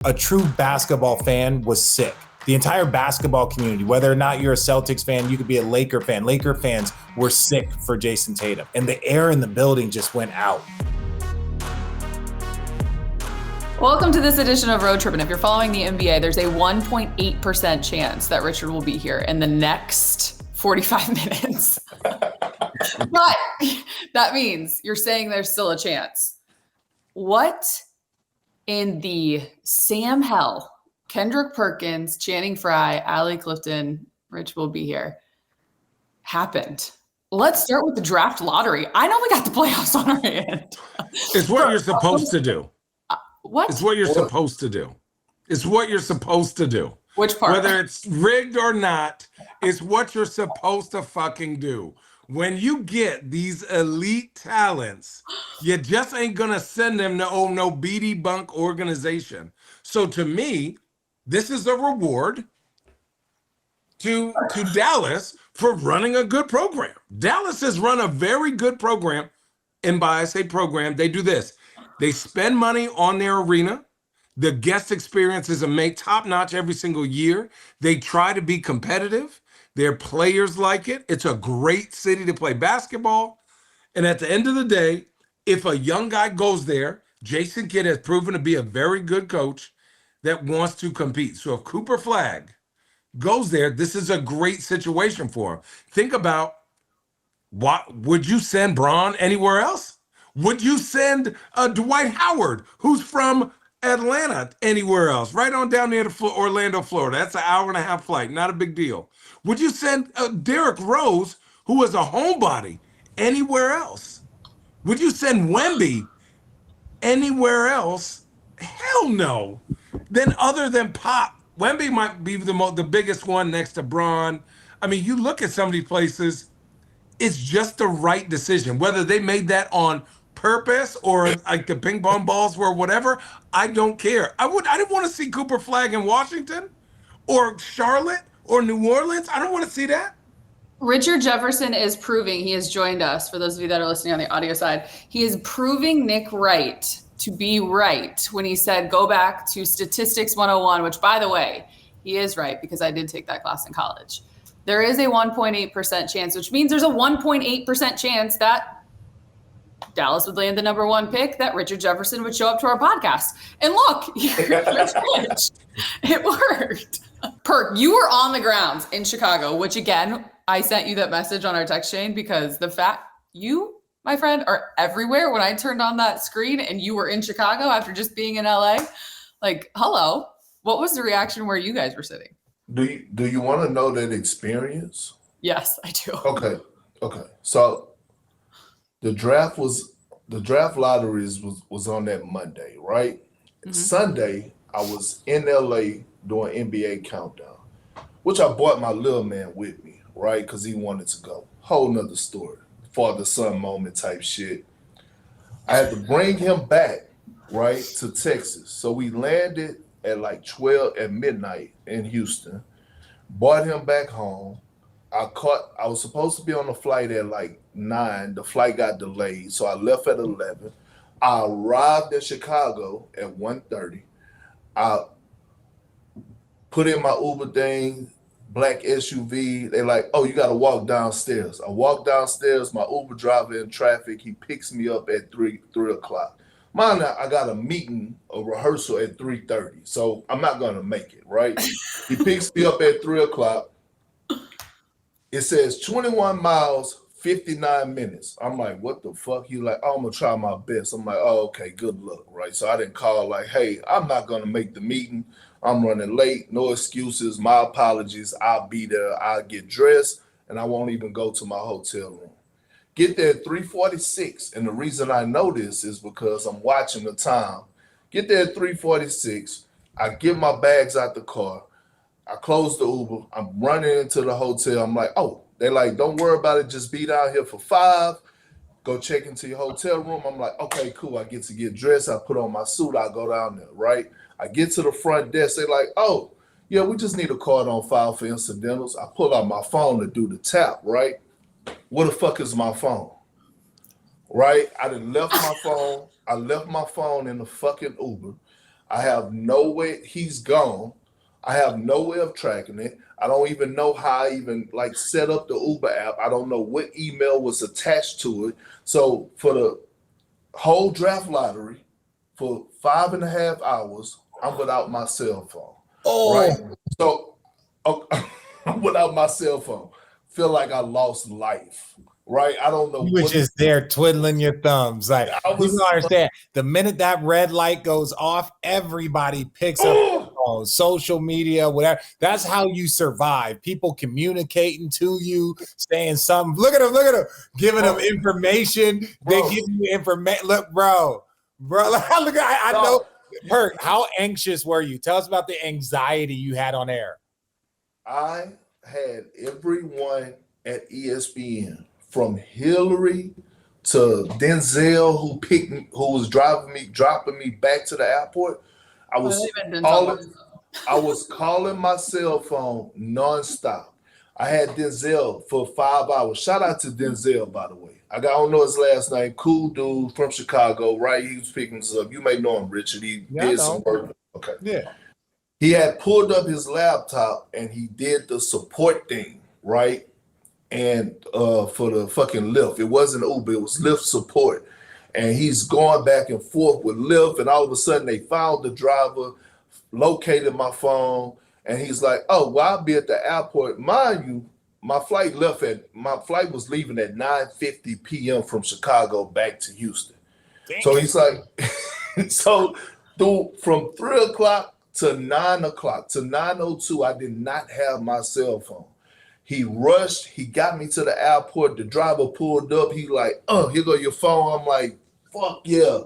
A true basketball fan was sick. The entire basketball community, whether or not you're a Celtics fan, you could be a Laker fan. Laker fans were sick for Jayson Tatum. And the air in the building just went out. Welcome to this edition of Road Trippin. If you're following the NBA, there's a 1.8% chance that Richard will be here in the next 45 minutes. But that means you're saying there's still a chance. What in the Sam Hell, Kendrick Perkins, Channing Frye, Allie Clifton, Rich will be here, happened? Let's start with the draft lottery. I know we got the playoffs on our hand. It's what you're supposed to do. What? It's what you're supposed to do. It's what you're supposed to do. Which part? Whether it's rigged or not, it's what you're supposed to fucking do. When you get these elite talents, you just ain't gonna send them to no beady bunk organization. So to me, this is a reward to Dallas for running a good program. Dallas has run a very good program, and by I say program, they do this. They spend money on their arena. The guest experience is top-notch every single year. They try to be competitive. Their players like it. It's a great city to play basketball. And at the end of the day, if a young guy goes there, Jason Kidd has proven to be a very good coach that wants to compete. So if Cooper Flagg goes there, this is a great situation for him. Think about, what would you send Bron anywhere else? Would you send Dwight Howard, who's from Atlanta, anywhere else? Right on down near Orlando, Florida. That's an hour-and-a-half flight. Not a big deal. Would you send Derrick Rose, who is a homebody, anywhere else? Would you send Wemby anywhere else? Hell no. Then other than Pop, Wemby might be the biggest one next to Bron. I mean, you look at some of these places, it's just the right decision. Whether they made that on purpose or like the ping pong balls were whatever, I don't care. I didn't want to see Cooper Flagg in Washington or Charlotte or New Orleans. I don't want to see that. Richard Jefferson is proving, he has joined us, for those of you that are listening on the audio side, he is proving Nick right to be right when he said go back to Statistics 101, which, by the way, he is right because I did take that class in college. There is a 1.8% chance, which means there's a 1.8% chance that Dallas would land the number one pick, that Richard Jefferson would show up to our podcast. And look, it worked. Perk, you were on the grounds in Chicago, which again, I sent you that message on our text chain because the fact you, my friend, are everywhere. When I turned on that screen and you were in Chicago after just being in LA, like, hello, what was the reaction where you guys were sitting? Do you want to know that experience? Yes, I do. Okay. So the draft lotteries was on that Monday, right? Mm-hmm. Sunday, I was in LA doing NBA countdown, which I brought my little man with me, right? Because he wanted to go. Whole nother story. Father son moment type shit. I had to bring him back, right, to Texas. So we landed at like 12 at midnight in Houston, brought him back home. I was supposed to be on the flight at like 9. The flight got delayed, so I left at 11. I arrived in Chicago at 1:30. I put in my Uber thing, black SUV. They're like, oh, you got to walk downstairs. I walk downstairs. My Uber driver in traffic. He picks me up at 3 o'clock. Mind I got a meeting, a rehearsal at 3:30, so I'm not going to make it, right? He picks me up at 3 o'clock. It says 21 miles, 59 minutes. I'm like, what the fuck? He's like, oh, I'm going to try my best. I'm like, oh, okay, good luck, right? So I didn't call like, hey, I'm not going to make the meeting. I'm running late. No excuses. My apologies. I'll be there. I'll get dressed, and I won't even go to my hotel room. Get there at 3:46, and the reason I know this is because I'm watching the time. Get there at 3:46. I get my bags out the car. I close the Uber. I'm running into the hotel. I'm like, oh, they're like, don't worry about it. Just be down here for 5. Go check into your hotel room. I'm like, okay, cool. I get dressed. I put on my suit. I go down there, right? I get to the front desk. They're like, oh, yeah, we just need a card on file for incidentals. I pull out my phone to do the tap, right? Where the fuck is my phone? Right? I done left my phone. I left my phone in the fucking Uber. I have no way. He's gone. I have no way of tracking it. I don't even know how I even like set up the Uber app. I don't know what email was attached to it. So for the whole draft lottery, for 5.5 hours, I'm without my cell phone. Oh, Right. So I'm without my cell phone. Feel like I lost life. Right. I don't know. you was just there twiddling your thumbs. Like, I was, you don't understand. The minute that red light goes off, everybody picks up the phone, social media, whatever. That's how you survive. People communicating to you, saying something. Look at him, giving them information. They give you information. Look, bro. Look, I know. Hurt. How anxious were you? Tell us about the anxiety you had on air. I had everyone at ESPN, from Hillary to Denzel, who was dropping me back to the airport. I was calling my cell phone nonstop. I had Denzel for 5 hours. Shout out to Denzel, by the way. I don't know his last name. Cool dude from Chicago, right? He was picking us up. You may know him, Richard. He did some work. Okay. Yeah. He had pulled up his laptop and he did the support thing, right? And for the fucking Lyft. It wasn't Uber, it was Lyft support. And he's going back and forth with Lyft, and all of a sudden they found the driver, located my phone, and he's like, oh, well, I'll be at the airport. Mind you, my flight was leaving at 9:50 p.m. from Chicago back to Houston. Dang. So he's like, from 3 o'clock to 9 o'clock to 9:02, I did not have my cell phone. He rushed. He got me to the airport. The driver pulled up. He like, oh, here go your phone. I'm like, fuck yeah.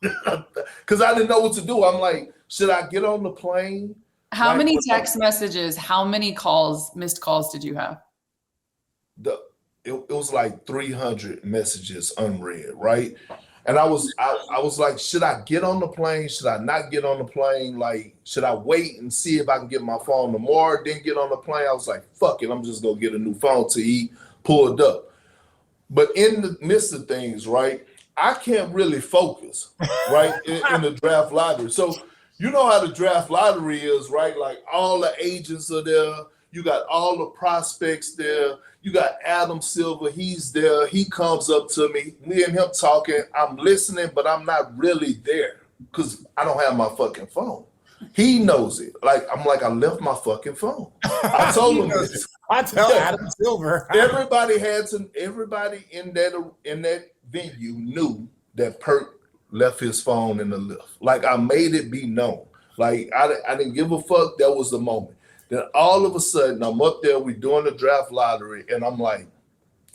Because I didn't know what to do. I'm like, should I get on the plane? How many text messages, how many missed calls did you have? It was like 300 messages unread, right? And I was like, should I get on the plane? Should I not get on the plane? Like, should I wait and see if I can get my phone tomorrow? Then get on the plane. I was like, fuck it, I'm just gonna get a new phone till he pulled up. But in the midst of things, right, I can't really focus, right, in the draft lottery. So you know how the draft lottery is, right? Like all the agents are there. You got all the prospects there. You got Adam Silver. He's there. He comes up to me and him talking. I'm listening, but I'm not really there because I don't have my fucking phone. He knows it. Like, I'm like, I left my fucking phone. I told him this. I tell Adam Silver. Everybody in that venue knew that Perk left his phone in the lift. Like, I made it be known. Like, I didn't give a fuck. That was the moment. Then all of a sudden, I'm up there, we're doing the draft lottery, and I'm like,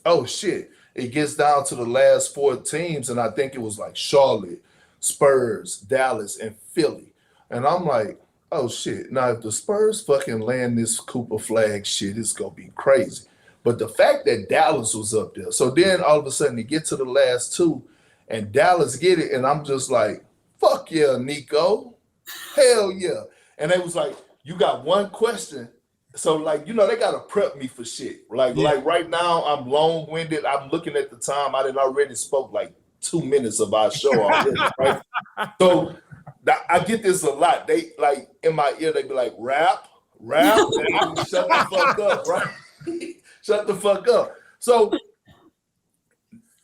oh shit. It gets down to the last 4 teams, and I think it was like Charlotte, Spurs, Dallas, and Philly. And I'm like, oh shit. Now, if the Spurs fucking land this Cooper flag shit, it's going to be crazy. But the fact that Dallas was up there, so then all of a sudden, you get to the last 2, and Dallas get it, and I'm just like, fuck yeah, Nico. Hell yeah. And they was like, you got one question. So, like, you know, they got to prep me for shit. Like right now, I'm long-winded. I'm looking at the time. I did already spoke like 2 minutes of our show already, right? So, I get this a lot. They, like, in my ear, they be like, rap. And I'm shut the fuck up, right? Shut the fuck up. So,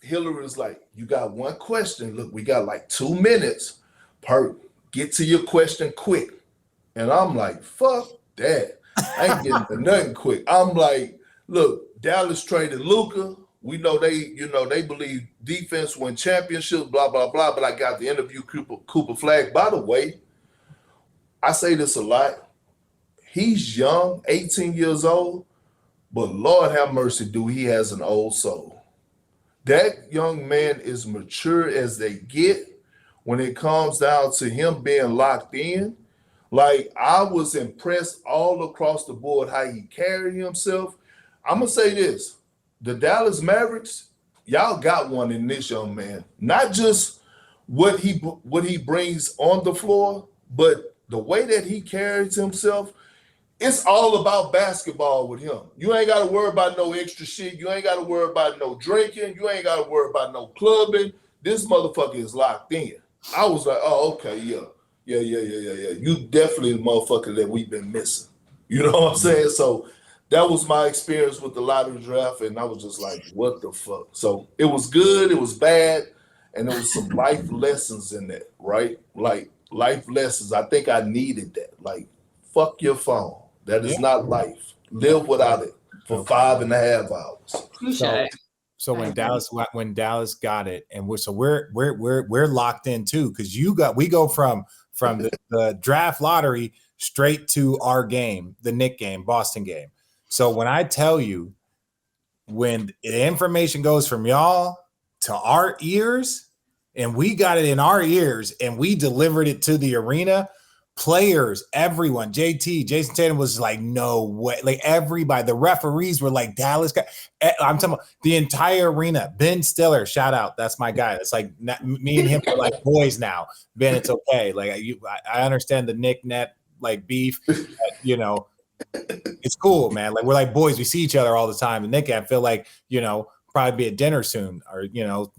Hillary was like, you got one question. Look, we got like 2 minutes. Perk, get to your question quick. And I'm like, fuck that. I ain't getting to nothing quick. I'm like, look, Dallas traded Luka. We know they believe defense win championships, blah, blah, blah. But I got to interview Cooper Flag. By the way, I say this a lot. He's young, 18 years old, but Lord have mercy, dude, he has an old soul. That young man is mature as they get when it comes down to him being locked in. Like, I was impressed all across the board how he carried himself. I'm going to say this. The Dallas Mavericks, y'all got one in this young man. Not just what he brings on the floor, but the way that he carries himself. It's all about basketball with him. You ain't got to worry about no extra shit. You ain't got to worry about no drinking. You ain't got to worry about no clubbing. This motherfucker is locked in. I was like, oh, okay, yeah. You definitely the motherfucker that we've been missing. You know what I'm saying? So that was my experience with the lottery draft, and I was just like, what the fuck? So it was good, it was bad, and there was some life lessons in that, right? Like life lessons. I think I needed that. Like, fuck your phone. That is not life. Live without it for 5.5 hours. So when Dallas got it, and we're locked in too, because we go from the draft lottery straight to our game, the Knicks game, Boston game. So when I tell you, when the information goes from y'all to our ears, and we got it in our ears, and we delivered it to the arena. Players, everyone, Jayson Tatum was like, no way. Like everybody, the referees were like, Dallas. I'm talking about the entire arena. Ben Stiller, shout out. That's my guy. It's like me and him are like boys now. Ben, it's okay. Like I understand the Nick net like beef. You know, it's cool, man. Like we're like boys. We see each other all the time. And Nick, I feel like probably be at dinner soon, or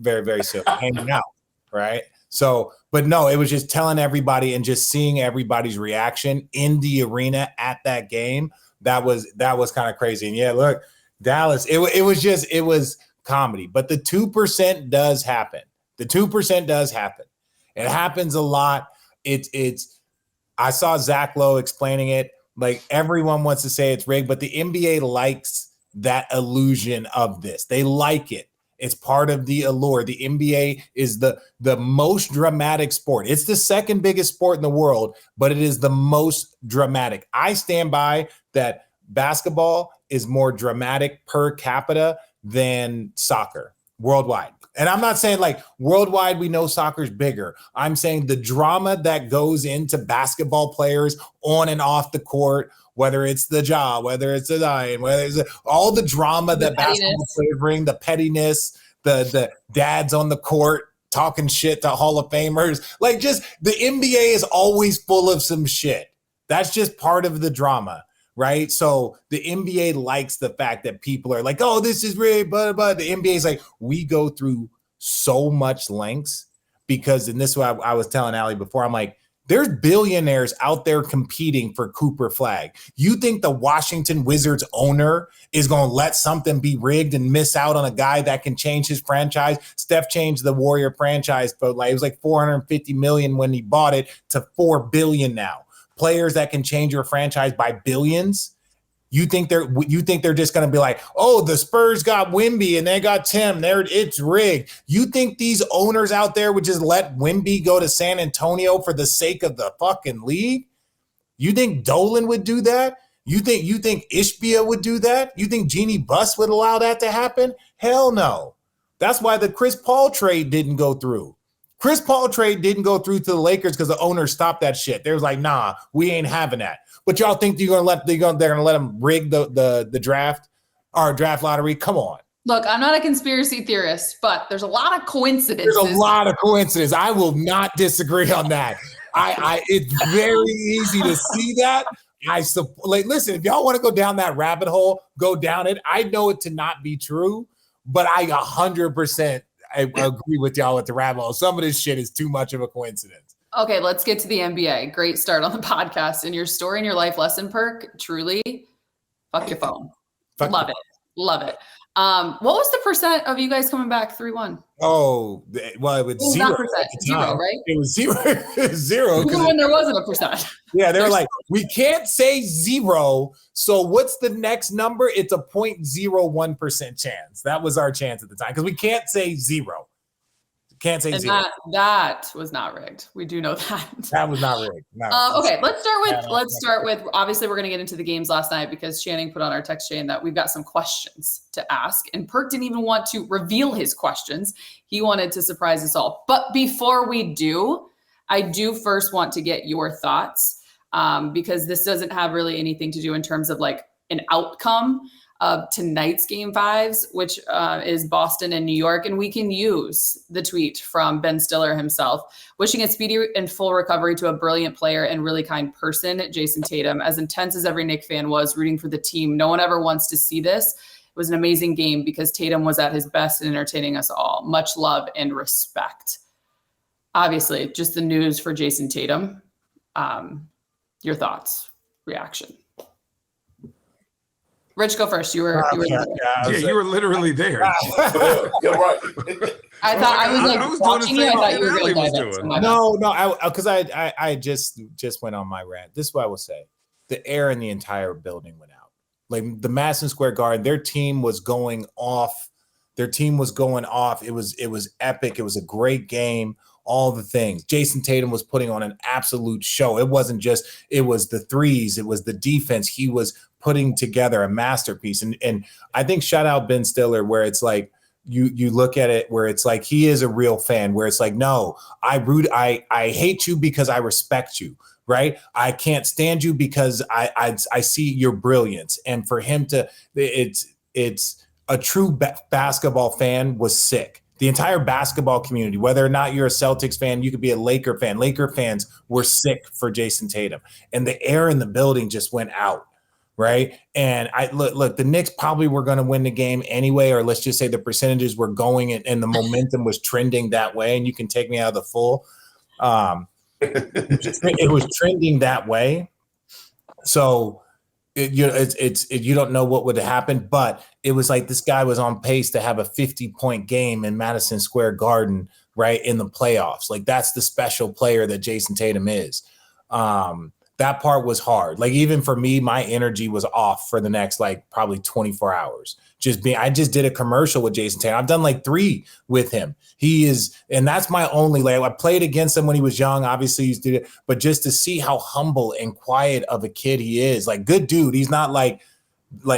very very soon, hanging out, right? So, but no, it was just telling everybody and just seeing everybody's reaction in the arena at that game. That was kind of crazy. And yeah, look, Dallas, it was comedy, but the 2% does happen. The 2% does happen. It happens a lot. I saw Zach Lowe explaining it. Like everyone wants to say it's rigged, but the NBA likes that illusion of this. They like it. It's part of the allure. The NBA is the most dramatic sport. It's the second biggest sport in the world, but it is the most dramatic. I stand by that basketball is more dramatic per capita than soccer worldwide. And I'm not saying like worldwide, we know soccer's bigger. I'm saying the drama that goes into basketball players on and off the court, whether it's the job, whether it's the dying, whether it's all the drama that basketball players bring, the pettiness, the dads on the court talking shit to Hall of Famers. Like just the NBA is always full of some shit. That's just part of the drama, right? So the NBA likes the fact that people are like, oh, this is really, but the NBA is like, we go through so much lengths because, and this is what I was telling Allie before, I'm like, there's billionaires out there competing for Cooper Flag. You think the Washington Wizards owner is going to let something be rigged and miss out on a guy that can change his franchise? Steph changed the Warrior franchise, but like it was like $450 million when he bought it to $4 billion now. Players that can change your franchise by billions. You think they're just going to be like, oh, the Spurs got Wemby and they got Tim. It's rigged. You think these owners out there would just let Wemby go to San Antonio for the sake of the fucking league? You think Dolan would do that? You think Ishbia would do that? You think Jeannie Buss would allow that to happen? Hell no. That's why the Chris Paul trade didn't go through. Chris Paul trade didn't go through to the Lakers because the owners stopped that shit. They was like, nah, we ain't having that. But y'all think they're gonna let them rig the draft or draft lottery? Come on. Look, I'm not a conspiracy theorist, but there's a lot of coincidences. There's a lot of coincidences. I will not disagree on that. It's very easy to see that. Listen, if y'all want to go down that rabbit hole, go down it. I know it to not be true, but I 100% agree with y'all with the rabbit hole. Some of this shit is too much of a coincidence. Okay, let's get to the NBA. Great start on the podcast. And your story and your life lesson perk, truly, fuck your phone. Love it. What was the percent of you guys coming back 3-1? Oh, well, it was zero. Zero, right? It was zero. Even when there wasn't a percent. Yeah, they were like, we can't say zero. So what's the next number? It's a 0.01% chance. That was our chance at the time because we can't say zero. Can't say zero. That was not rigged. We do know that. That was not rigged. No. Okay, let's start with. Obviously, we're going to get into the games last night because Channing put on our text chain that we've got some questions to ask, and Perk didn't even want to reveal his questions. He wanted to surprise us all. But before we do, I do first want to get your thoughts because this doesn't have really anything to do in terms of like an outcome of tonight's game 5s, which is Boston and New York. And we can use the tweet from Ben Stiller himself, wishing a speedy and full recovery to a brilliant player and really kind person, Jayson Tatum. As intense as every Knicks fan was rooting for the team, no one ever wants to see this. It was an amazing game because Tatum was at his best and entertaining us all. Much love and respect. obviously, just the news for Jayson Tatum. Your thoughts, reaction. Rich, go first. You were You were literally there. Yeah, right. I thought I was I was watching you. I thought you were Ellie going was to doing. No, because I just went on my rant. This is what I will say: the air in the entire building went out. Like the Madison Square Garden, their team was going off. It was epic. It was a great game. All the things. Jayson Tatum was putting on an absolute show. It wasn't just, it was the threes, it was the defense. He was putting together a masterpiece. And I think shout out Ben Stiller, where it's like you look at it where it's like he is a real fan, where it's like, no, I hate you because I respect you. Right. I can't stand you because I see your brilliance. And for him to, it's a true basketball fan was sick. The entire basketball community, whether or not you're a Celtics fan, you could be a Laker fan. Laker fans were sick for Jayson Tatum, and the air in the building just went out, right? And I look, the Knicks probably were going to win the game anyway, or let's just say the percentages were going and the momentum was trending that way. And you can take me out of the full. It was trending that way, so. You don't know what would have happened, but it was like this guy was on pace to have a 50-point game in Madison Square Garden, right, in the playoffs. Like that's the special player that Jayson Tatum is. That part was hard. Like even for me, my energy was off for the next like probably 24 hours. I just did a commercial with Jayson Tatum. I've done like 3 with him. He is, and that's my only, like I played against him when he was young, obviously he's did it, but just to see how humble and quiet of a kid he is, like good dude. He's not like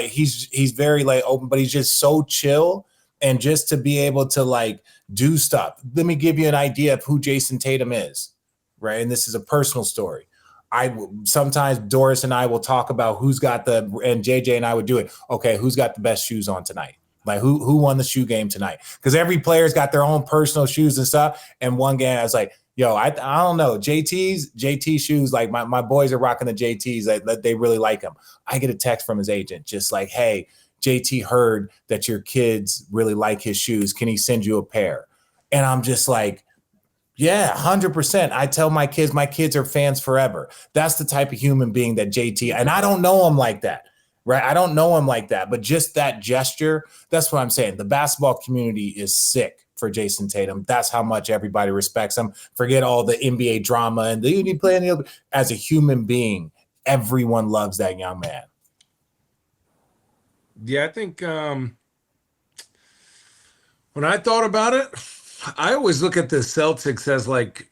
he's very like open, but he's just so chill. And just to be able to like do stuff. Let me give you an idea of who Jayson Tatum is, right? And this is a personal story. Sometimes Doris and I will talk about and JJ and I would do it. Okay, who's got the best shoes on tonight? Like who won the shoe game tonight? Because every player's got their own personal shoes and stuff. And one game I was like, yo, I don't know. JT shoes, like my boys are rocking the JTs. They really like them. I get a text from his agent just like, hey, JT heard that your kids really like his shoes. Can he send you a pair? And I'm just like, yeah, 100%. I tell my kids are fans forever. That's the type of human being that JT, and I don't know him like that, right? I don't know him like that, but just that gesture, that's what I'm saying. The basketball community is sick for Jayson Tatum. That's how much everybody respects him. Forget all the NBA drama and the playing as a human being. Everyone loves that young man. Yeah, I think when I thought about it, I always look at the Celtics as like,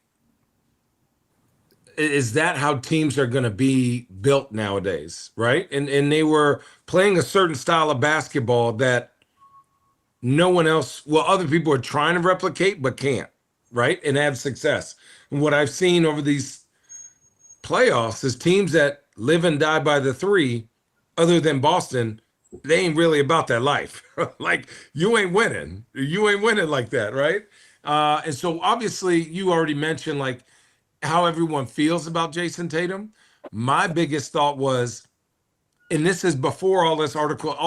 is that how teams are going to be built nowadays, right? And they were playing a certain style of basketball that no one else, other people are trying to replicate but can't, right? And have success. And what I've seen over these playoffs is teams that live and die by the 3, other than Boston, they ain't really about that life. Like you ain't winning like that, right? And so obviously you already mentioned like how everyone feels about Jayson Tatum. My biggest thought was, and this is before all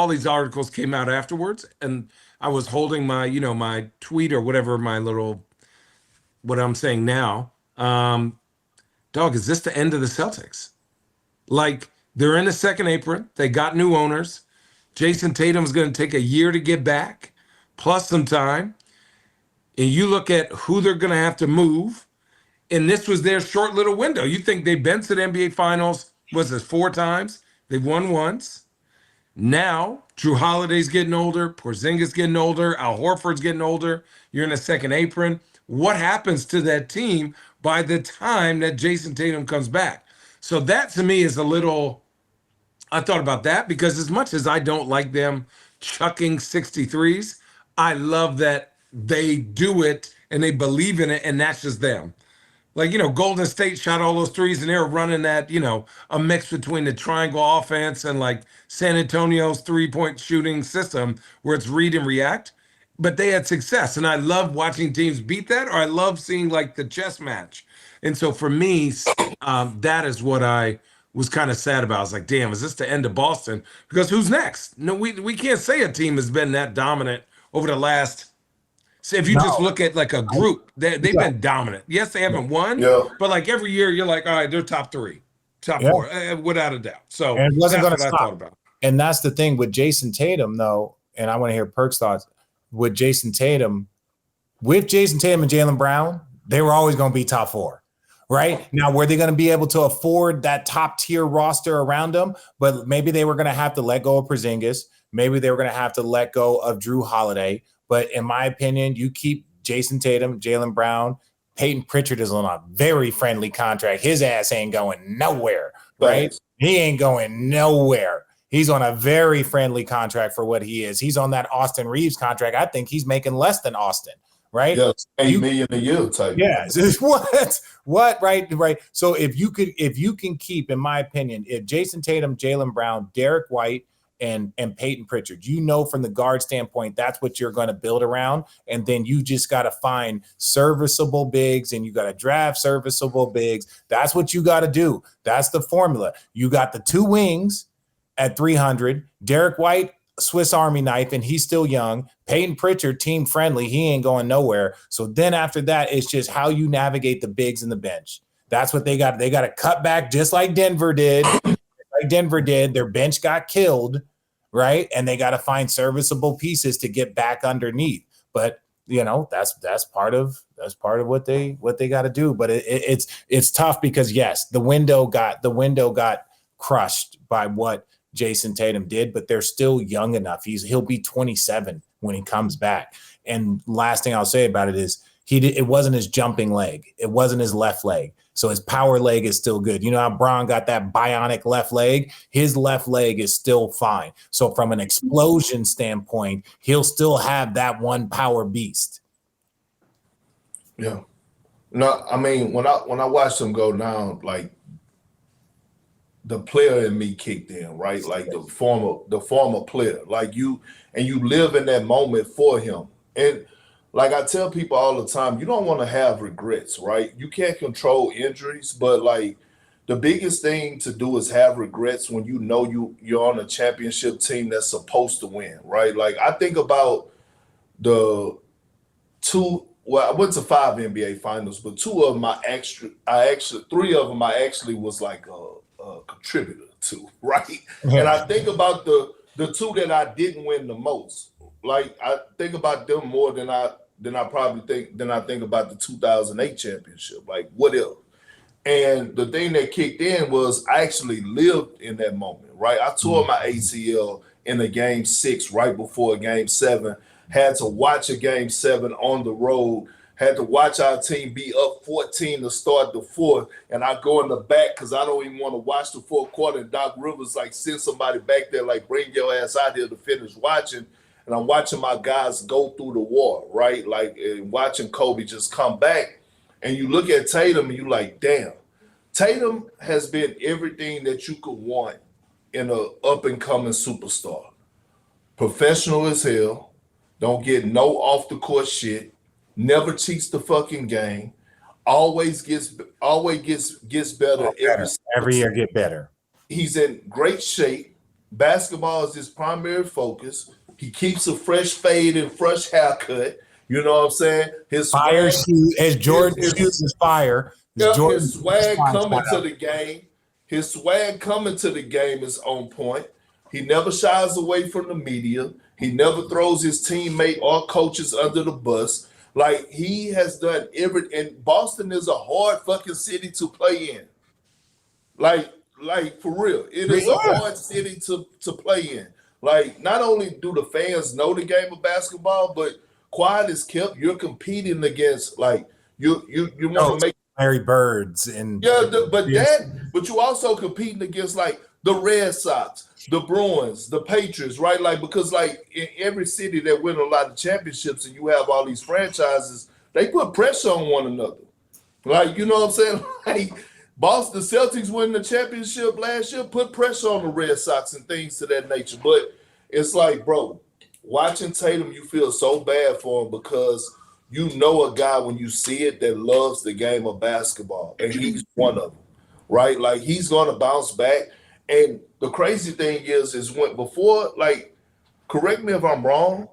these articles came out afterwards, and I was holding my, my tweet or whatever, what I'm saying now. Dog, is this the end of the Celtics? Like they're in the second apron. They got new owners. Jayson Tatum's going to take a year to get back, plus some time. And you look at who they're going to have to move, and this was their short little window. You think they've been to the NBA Finals, was it 4 times? They've won once. Now, Drew Holiday's getting older, Porzingis getting older, Al Horford's getting older. You're in the second apron. What happens to that team by the time that Jayson Tatum comes back? So that to me is a little, I thought about that because as much as I don't like them chucking 63s, I love that they do it and they believe in it, and that's just them. Like, Golden State shot all those threes and they were running that, a mix between the triangle offense and like San Antonio's 3-point shooting system where it's read and react. But they had success. And I love watching teams beat that, or I love seeing like the chess match. And so for me, that is what I was kind of sad about. I was like, damn, is this the end of Boston? Because who's next? No, we can't say a team has been that dominant over the last So if you just look at like a group, they've been dominant. Yes, they haven't won, but like every year you're like, all right, they're top 3, top 4, without a doubt. So and it wasn't going to stop. stop. I thought about. And that's the thing with Jayson Tatum, though, and I want to hear Perk's thoughts. With Jayson Tatum and Jalen Brown, they were always going to be top 4. Right now, were they going to be able to afford that top tier roster around them? But maybe they were going to have to let go of Porzingis. Maybe they were going to have to let go of Drew Holiday. But in my opinion, you keep Jayson Tatum, Jalen Brown. Peyton Pritchard is on a very friendly contract. His ass ain't going nowhere, right? He ain't going nowhere. He's on a very friendly contract for what he is. He's on that Austin Reeves contract. I think he's making less than Austin. Right? Yes, $8 million a year type. Yeah. What? Right. So if you can keep, in my opinion, if Jayson Tatum, Jalen Brown, Derek White, and Peyton Pritchard, from the guard standpoint, that's what you're going to build around. And then you just got to find serviceable bigs and you got to draft serviceable bigs. That's what you got to do. That's the formula. You got the 2 wings at 300, Derek White, Swiss Army knife, and he's still young. Peyton Pritchard, team friendly, he ain't going nowhere. So then after that, it's just how you navigate the bigs in the bench. That's what they got. They got to cut back just like Denver did. Their bench got killed, right? And they got to find serviceable pieces to get back underneath. But that's part of what they got to do. But it's tough because yes, the window got crushed by what Jayson Tatum did, but they're still young enough. He'll be 27 when he comes back. And last thing I'll say about it is it wasn't his jumping leg. It wasn't his left leg. So his power leg is still good. You know how Bron got that bionic left leg? His left leg is still fine. So from an explosion standpoint, he'll still have that one power beast. Yeah. No, I mean, when I watched him go down, like, the player in me kicked in, right? Like the former player, like you live in that moment for him. And like I tell people all the time, you don't want to have regrets, right? You can't control injuries, but like the biggest thing to do is have regrets when you're on a championship team that's supposed to win, right? Like I think about I went to 5 NBA finals, but 3 of them I actually was like a contributor to, right? And I think about the 2 that I didn't win the most. Like I think about them more than I think about the 2008 championship. Like what else? And the thing that kicked in was I actually lived in that moment, right? I tore my ACL in a game 6 right before a game 7. Had to watch a game 7 on the road. Had to watch our team be up 14 to start the 4th, and I go in the back because I don't even want to watch the 4th quarter. And Doc Rivers like send somebody back there, like bring your ass out here to finish watching. And I'm watching my guys go through the war, right? Like and watching Kobe just come back. And you look at Tatum and you like, damn, Tatum has been everything that you could want in a up and coming superstar. Professional as hell, don't get no off the court shit. Never cheats the fucking game. Always gets better every year. Get better. He's in great shape. Basketball is his primary focus. He keeps a fresh fade and fresh haircut. You know what I'm saying? His fire shoes, as Jordan shoes is fire. His swag coming to the game. His swag coming to the game is on point. He never shies away from the media. He never throws his teammate or coaches under the bus. Like he has done everything. And Boston is a hard fucking city to play in. Like for real. It is a hard city to play in. Like not only do the fans know the game of basketball, but quiet is kept. You're competing against like you want to make Larry Birds and but you also competing against like the Red Sox, the Bruins, the Patriots, right? Like because like in every city that win a lot of championships and you have all these franchises, they put pressure on one another. Like you know what I'm saying? Like Boston Celtics winning the championship last year put pressure on the Red Sox and things to that nature. But it's like, bro, watching Tatum, you feel so bad for him because you know a guy when you see it that loves the game of basketball, and he's one of them, right? Like he's gonna bounce back. And the crazy thing is when before, like, correct me if I'm wrong,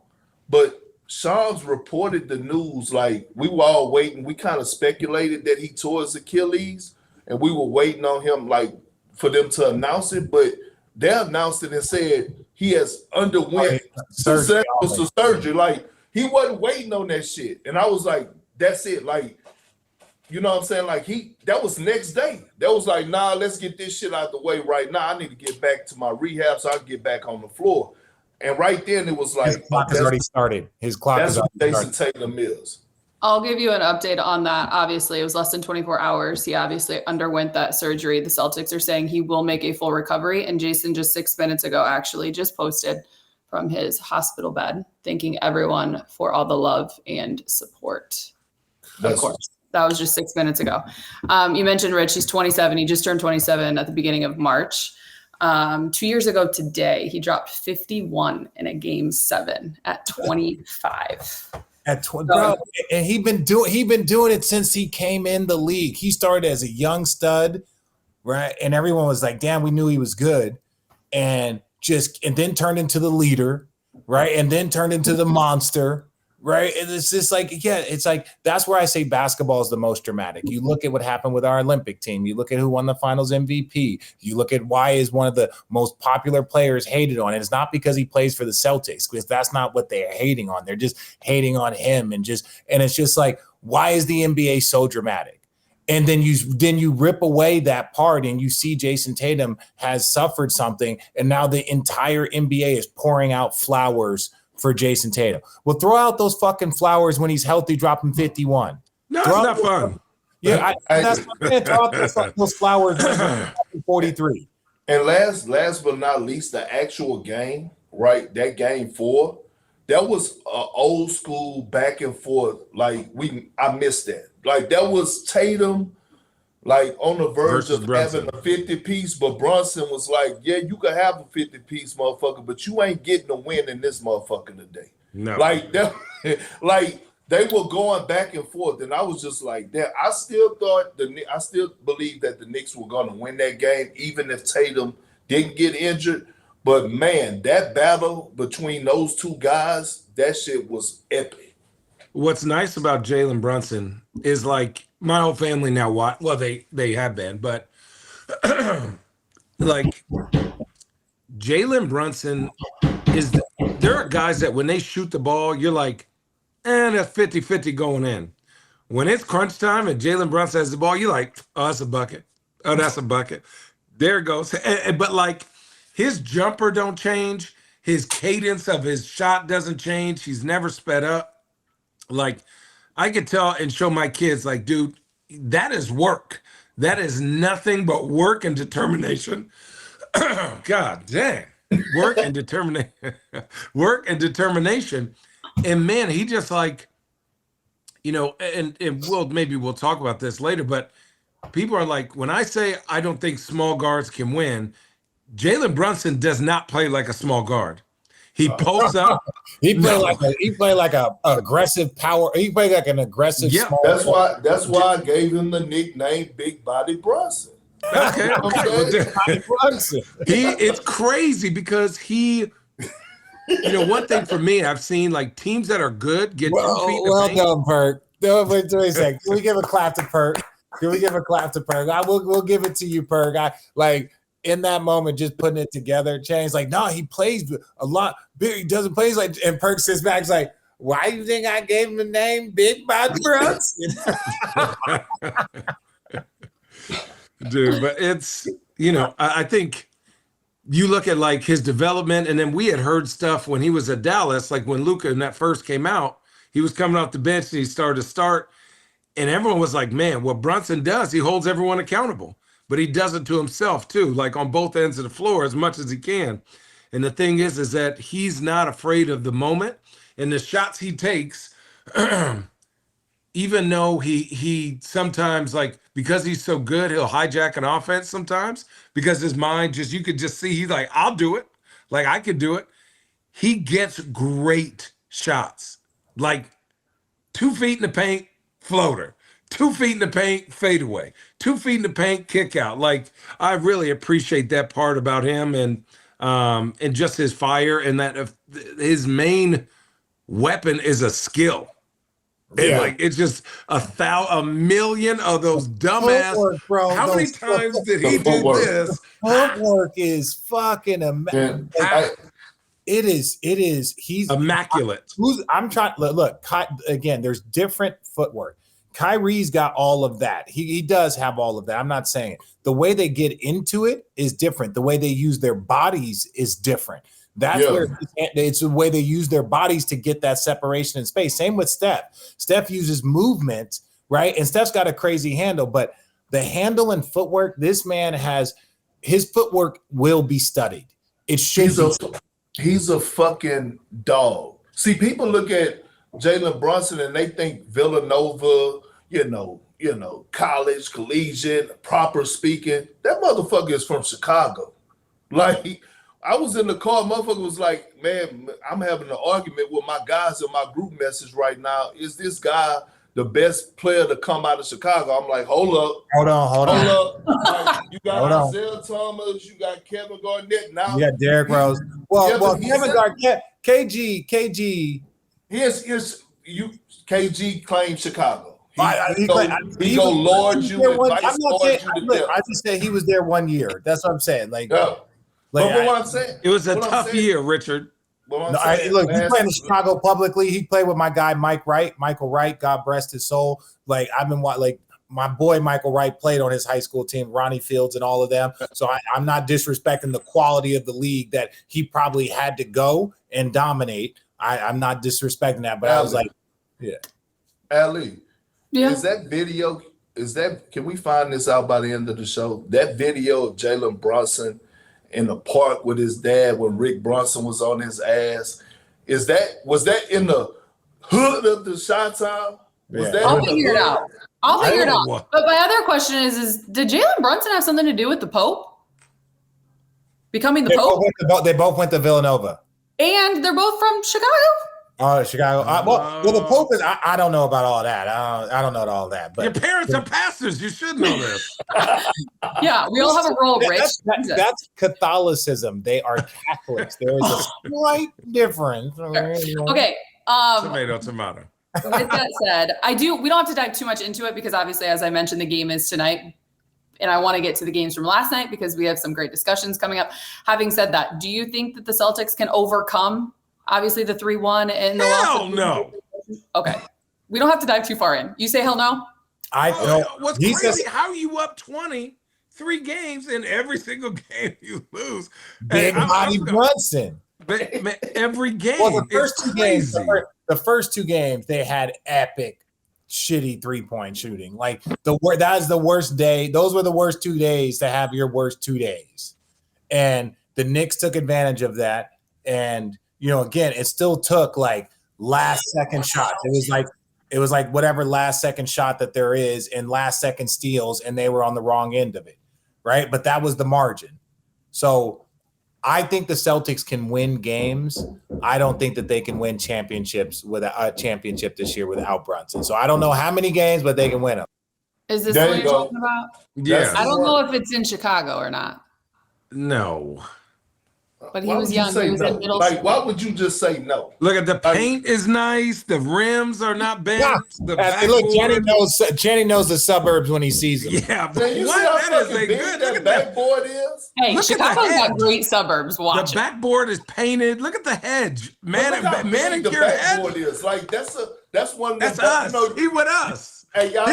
but Shams reported the news like we were all waiting. We kind of speculated that he tore his Achilles, and we were waiting on him like for them to announce it. But they announced it and said he has underwent surgery. Like he wasn't waiting on that shit, and I was like, "That's it." Like, you know what I'm saying? Like that was next day. That was like, "Nah, let's get this shit out the way right now. I need to get back to my rehab so I can get back on the floor." And right then it was like, his clock has already started. His clock that's is what already Jayson started. Tatum is. I'll give you an update on that. Obviously, it was less than 24 hours. He obviously underwent that surgery. The Celtics are saying he will make a full recovery. And Jayson just 6 minutes ago actually just posted from his hospital bed, thanking everyone for all the love and support. Of course. That was just 6 minutes ago. You mentioned Rich, he's 27. He just turned 27 at the beginning of March. 2 years ago today, he dropped 51 in a game 7 at 25. At 20, bro, and he been doing it since he came in the league. He started as a young stud, right? And everyone was like, "Damn, we knew he was good," and then turned into the leader, right? And then turned into the monster. Right. And it's just like, yeah, it's like that's where I say basketball is the most dramatic. You look at what happened with our Olympic team. You look at who won the finals MVP. You look at why is one of the most popular players hated on. And it's not because he plays for the Celtics, because that's not what they're hating on. They're just hating on him. And it's just like, why is the NBA so dramatic? And then you rip away that part and you see Jayson Tatum has suffered something. And now the entire NBA is pouring out flowers for Jayson Tatum. Well, throw out those fucking flowers when he's healthy, dropping 51. No, it's not fun. Yeah, that's what I'm saying. Throw out those flowers 43. And last but not least, the actual game, right? That game 4, that was old school back and forth. Like I missed that. Like that was Tatum, like on the verge of having a 50-piece, but Brunson was like, "Yeah, you can have a 50-piece, motherfucker, but you ain't getting a win in this motherfucker today." No, like that, like they were going back and forth, and I was just like, "That." I still believe that the Knicks were going to win that game, even if Tatum didn't get injured. But man, that battle between those two guys, that shit was epic. What's nice about Jalen Brunson is like my whole family now watch. Well, they have been, but like Jalen Brunson there are guys that when they shoot the ball, you're like, that's 50-50 going in. When it's crunch time and Jalen Brunson has the ball, you're like, oh, that's a bucket. Oh, that's a bucket. There it goes. But like his jumper don't change. His cadence of his shot doesn't change. He's never sped up. Like I could tell and show my kids, like, dude, that is work. That is nothing but work and determination. God dang. Work and determination. Work and determination. And man, he just like, you know, and we'll talk about this later, but people are like, when I say I don't think small guards can win, Jalen Brunson does not play like a small guard. He posts up. He played like a aggressive power. He played like an aggressive. Yeah, that's why I gave him the nickname Big Body Brunson. Okay. It's crazy because you know, one thing for me, I've seen like teams that are good get 2 feet in the paint. Well done, Perk. No, wait a second. Can we give a clap to Perk? We'll give it to you, Perk. In that moment, just putting it together, Chain's like, no, he plays a lot. He doesn't play like, and Perk sits back, he's like, why do you think I gave him the name Big Body Brunson? Dude, but it's, you know, I think you look at like his development, and then we had heard stuff when he was at Dallas, like when Luka and that first came out, he was coming off the bench and he started to start, and everyone was like, man, what Brunson does, he holds everyone accountable. But he does it to himself too, like on both ends of the floor as much as he can. And the thing is that he's not afraid of the moment and the shots he takes, even though he sometimes, like, because he's so good, he'll hijack an offense sometimes because his mind you could just see, he's like, I'll do it. Like, I could do it. He gets great shots, like 2 feet in the paint, floater. 2 feet in the paint, fade away. 2 feet in the paint, kick out. Like, I really appreciate that part about him, and just his fire, and that his main weapon is a skill. It's just a million of those dumbass. Footwork, bro. How many times did he do this? Footwork is fucking amazing. It is. He's immaculate. I'm trying. Look, again. There's different footwork. Kyrie's got all of that. He does have all of that. I'm not saying it. The way they get into it is different. The way they use their bodies is different. That's where it's the way they use their bodies to get that separation in space. Same with Steph. Steph uses movement, right? And Steph's got a crazy handle, but the handle and footwork, this man has, his footwork will be studied. It should He's a fucking dog. See, people look at Jalen Brunson and they think Villanova, college, collegiate, proper speaking. That motherfucker is from Chicago. Like, I was in the car, motherfucker was like, man, I'm having an argument with my guys in my group message right now. Is this guy the best player to come out of Chicago? I'm like, hold up. Hold on. Like, you got Isaiah Thomas, you got Kevin Garnett. Now you got Derrick Rose. Well, Kevin Garnett, KG. KG claimed Chicago. He go Lord you. I just said he was there 1 year. That's what I'm saying. What I'm saying, it was a tough year, Richard. He played in Chicago publicly. He played with my guy Michael Wright. God rest his soul. I've been my boy Michael Wright played on his high school team, Ronnie Fields and all of them. So I'm not disrespecting the quality of the league that he probably had to go and dominate. I'm not disrespecting that, but I was like, yeah. Ali, is that video? Can we find this out by the end of the show? That video of Jalen Brunson in the park with his dad when Rick Brunson was on his ass. Was that in the hood of the Chi-Town? I'll figure it out. But my other question is did Jalen Brunson have something to do with the Pope? Becoming the Pope? They both went to Villanova. And they're both from Chicago? Oh, Chicago. The Pope is. I don't know about all that. I don't know all that. But your parents are pastors. You should know this. Yeah, we all have a role, Rich. That's Catholicism. They are Catholics. There is a slight difference. Okay. Tomato. With that said, we don't have to dive too much into it because obviously, as I mentioned, the game is tonight. And I want to get to the games from last night because we have some great discussions coming up. Having said that, do you think that the Celtics can overcome, obviously, the 3-1 and the loss? Hell no. Okay. We don't have to dive too far in. You say hell no? I know. What's crazy, how are you up 23 games and every single game you lose? Big Body Brunson. Every game. Well, the first two games, they had epic shitty 3-point shooting. That's the worst day. Those were the worst 2 days to have your worst 2 days. And the Knicks took advantage of that. And, again, it still took last second shots. It was like whatever last second shot that there is and last second steals, and they were on the wrong end of it. Right. But that was the margin. So I think the Celtics can win games. I don't think that they can win championships with a championship this year without Brunson. So I don't know how many games, but they can win them. Is this what you're talking about? Yeah. I don't know if it's in Chicago or not. No. But he was young. He was in middle school. Why would you just say no? Look at the paint is nice. The rims are not bad. Channing knows the suburbs when he sees them. Yeah, but man, that is a good. Look at that backboard is. Hey, Chicago's got great suburbs. Watch the backboard is painted. Look at the hedge. Manicure backboard hedge. is that's one. That's us. He with us. Hey, y'all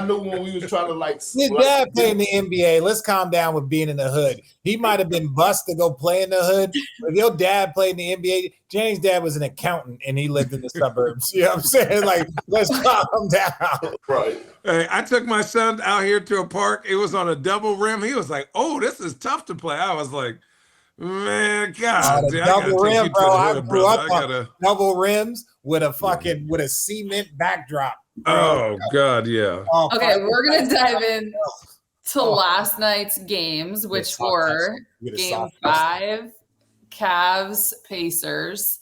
knew when we was trying to his dad played in the NBA. Let's calm down with being in the hood. He might have been bused to go play in the hood. If your dad played in the NBA, James' dad was an accountant and he lived in the suburbs. You know what I'm saying? Let's calm down. Right. Hey, I took my son out here to a park. It was on a double rim. He was like, "Oh, this is tough to play." I was like, "Man, God, double rim, bro. I grew up on double rims with a cement backdrop. Oh God, yeah. Okay, we're gonna dive in to last night's games, which were Game 5, Cavs, Pacers,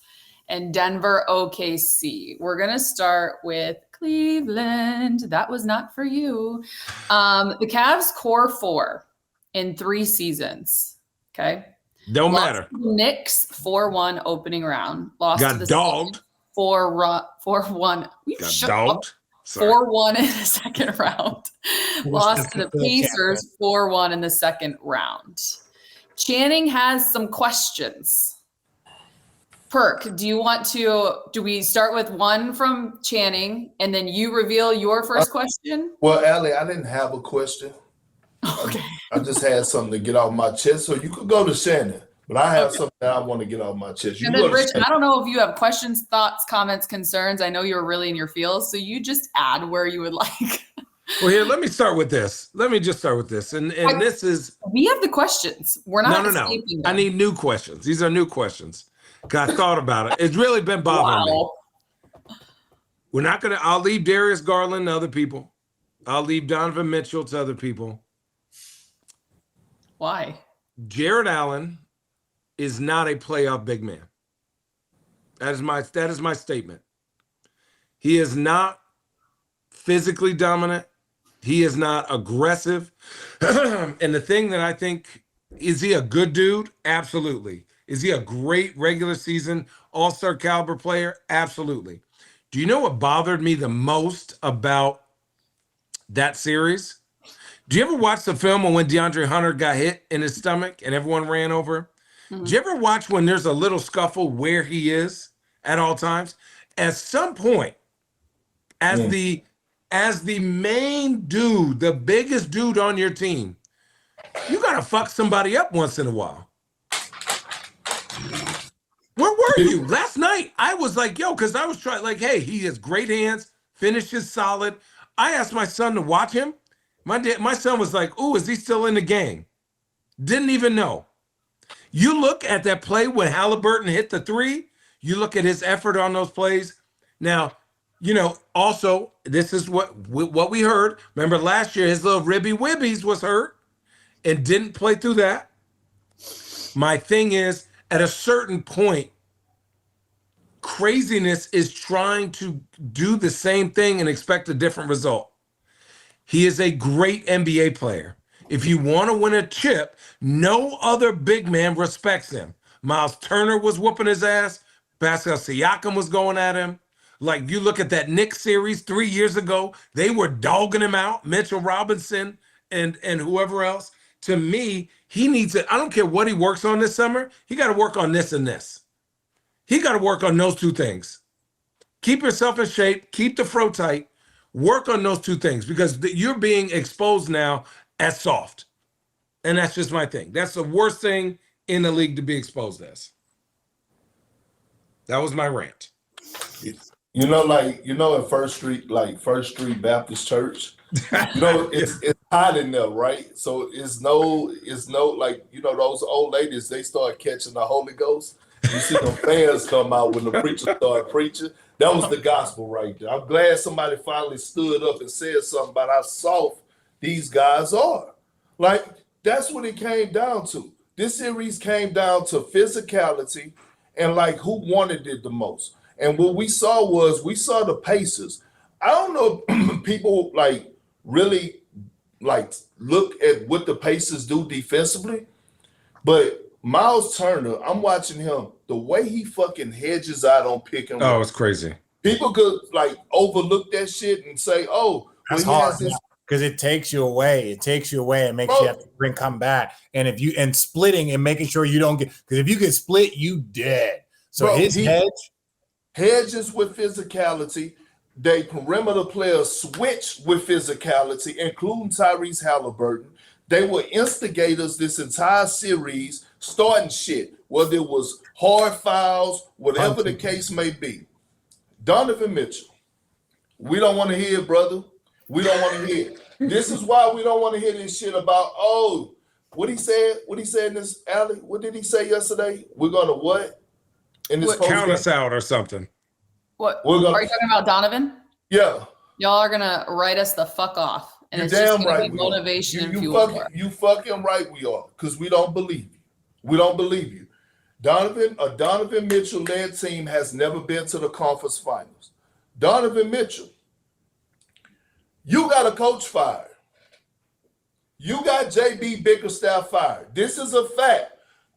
and Denver, OKC. We're gonna start with Cleveland. That was not for you. The Cavs core 4 in 3 seasons. Okay. Don't Lost matter. to the Knicks 4-1 opening round. Lost to Got the dogged. 4-1. Got dogged. 4-1 in the second round. Lost to the Pacers 4-1 in the second round. Channing has some questions. Perk, do we start with one from Channing and then you reveal your first question? Well, Allie, I didn't have a question. Okay. I just had something to get off my chest. So you could go to Shannon, but I have something that I want to get off my chest. You And then Rich, I don't know if you have questions, thoughts, comments, concerns. I know you're really in your feels, so you just add where you would like. Well, here, let me start with this. Let me just start with this. And this is... We have the questions. We're not No. I need new questions. These are new questions. Because I thought about it. It's really been bothering me. We're not going to... I'll leave Darius Garland to other people. I'll leave Donovan Mitchell to other people. Why? Jared Allen is not a playoff big man. That is my statement. He is not physically dominant. He is not aggressive. And the thing that I think, is he a good dude? Absolutely. Is he a great regular season all-star caliber player? Absolutely. Do you know what bothered me the most about that series? Do you ever watch the film when DeAndre Hunter got hit in his stomach and everyone ran over? Mm-hmm. Do you ever watch when there's a little scuffle where he is at all times? At some point, as the main dude, the biggest dude on your team, you gotta fuck somebody up once in a while. Where were you? Last night, I was like, yo, because I was trying, like, hey, he has great hands, finishes solid. I asked my son to watch him. My son was like, ooh, is he still in the game? Didn't even know. You look at that play when Halliburton hit the three, you look at his effort on those plays. Now, you know, also, this is what we heard. Remember last year, his little ribby wibbies was hurt and didn't play through that. My thing is, at a certain point, craziness is trying to do the same thing and expect a different result. He is a great NBA player. If you want to win a chip, no other big man respects him. Miles Turner was whooping his ass. Pascal Siakam was going at him. Like, you look at that Knicks series 3 years ago, they were dogging him out, Mitchell Robinson and whoever else. To me, he needs it. I don't care what he works on this summer. He got to work on this and this. He got to work on those two things. Keep yourself in shape. Keep the fro tight. Work on those two things because you're being exposed now as soft. And that's just my thing. That's the worst thing in the league to be exposed as. That was my rant. You know, in First Street Baptist Church, it's hot in there, right? So it's no, like, those old ladies, they start catching the Holy Ghost. You see the fans come out when the preacher started preaching. That was the gospel right there. I'm glad somebody finally stood up and said something about how soft these guys are. Like, that's what it came down to. This series came down to physicality and, like, who wanted it the most. And what we saw the Pacers. I don't know if people, like, really, like, look at what the Pacers do defensively, but Miles Turner, I'm watching him, the way he fucking hedges out on pick and roll. Oh, it's crazy. People could, like, overlook that shit and say, oh, that's hard because it takes you away. It takes you away and makes you have to come back. And splitting and making sure you don't get, because if you get split, you dead. So his hedges with physicality. They perimeter players switch with physicality, including Tyrese Halliburton. They were instigators this entire series, starting shit, whether it was hard fouls, whatever the case may be. Donovan Mitchell, we don't want to hear it, brother. We don't want to hear it. This is why we don't want to hear this shit about, what he said in this alley. What did he say yesterday? We're going to what? In this count us out or something. What? Are you talking about Donovan? Yeah. Y'all are going to write us the fuck off. And You're it's just damn going right to be motivation and fuel. You fucking right we are, because we don't believe you. We don't believe you. A Donovan Mitchell-led team has never been to the conference finals. Donovan Mitchell, you got a coach fired. You got JB Bickerstaff fired. This is a fact.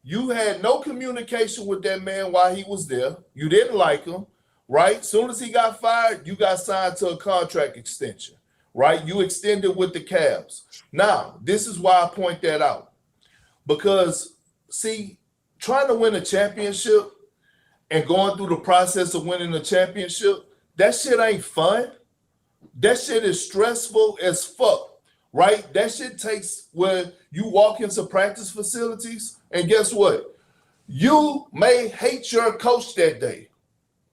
You had no communication with that man while he was there. You didn't like him, right? Soon as he got fired, you got signed to a contract extension, right? You extended with the Cavs. Now, this is why I point that out. Because, see, trying to win a championship and going through the process of winning a championship, that shit ain't fun. That shit is stressful as fuck. Right? That shit takes where you walk into practice facilities, and guess what? You may hate your coach that day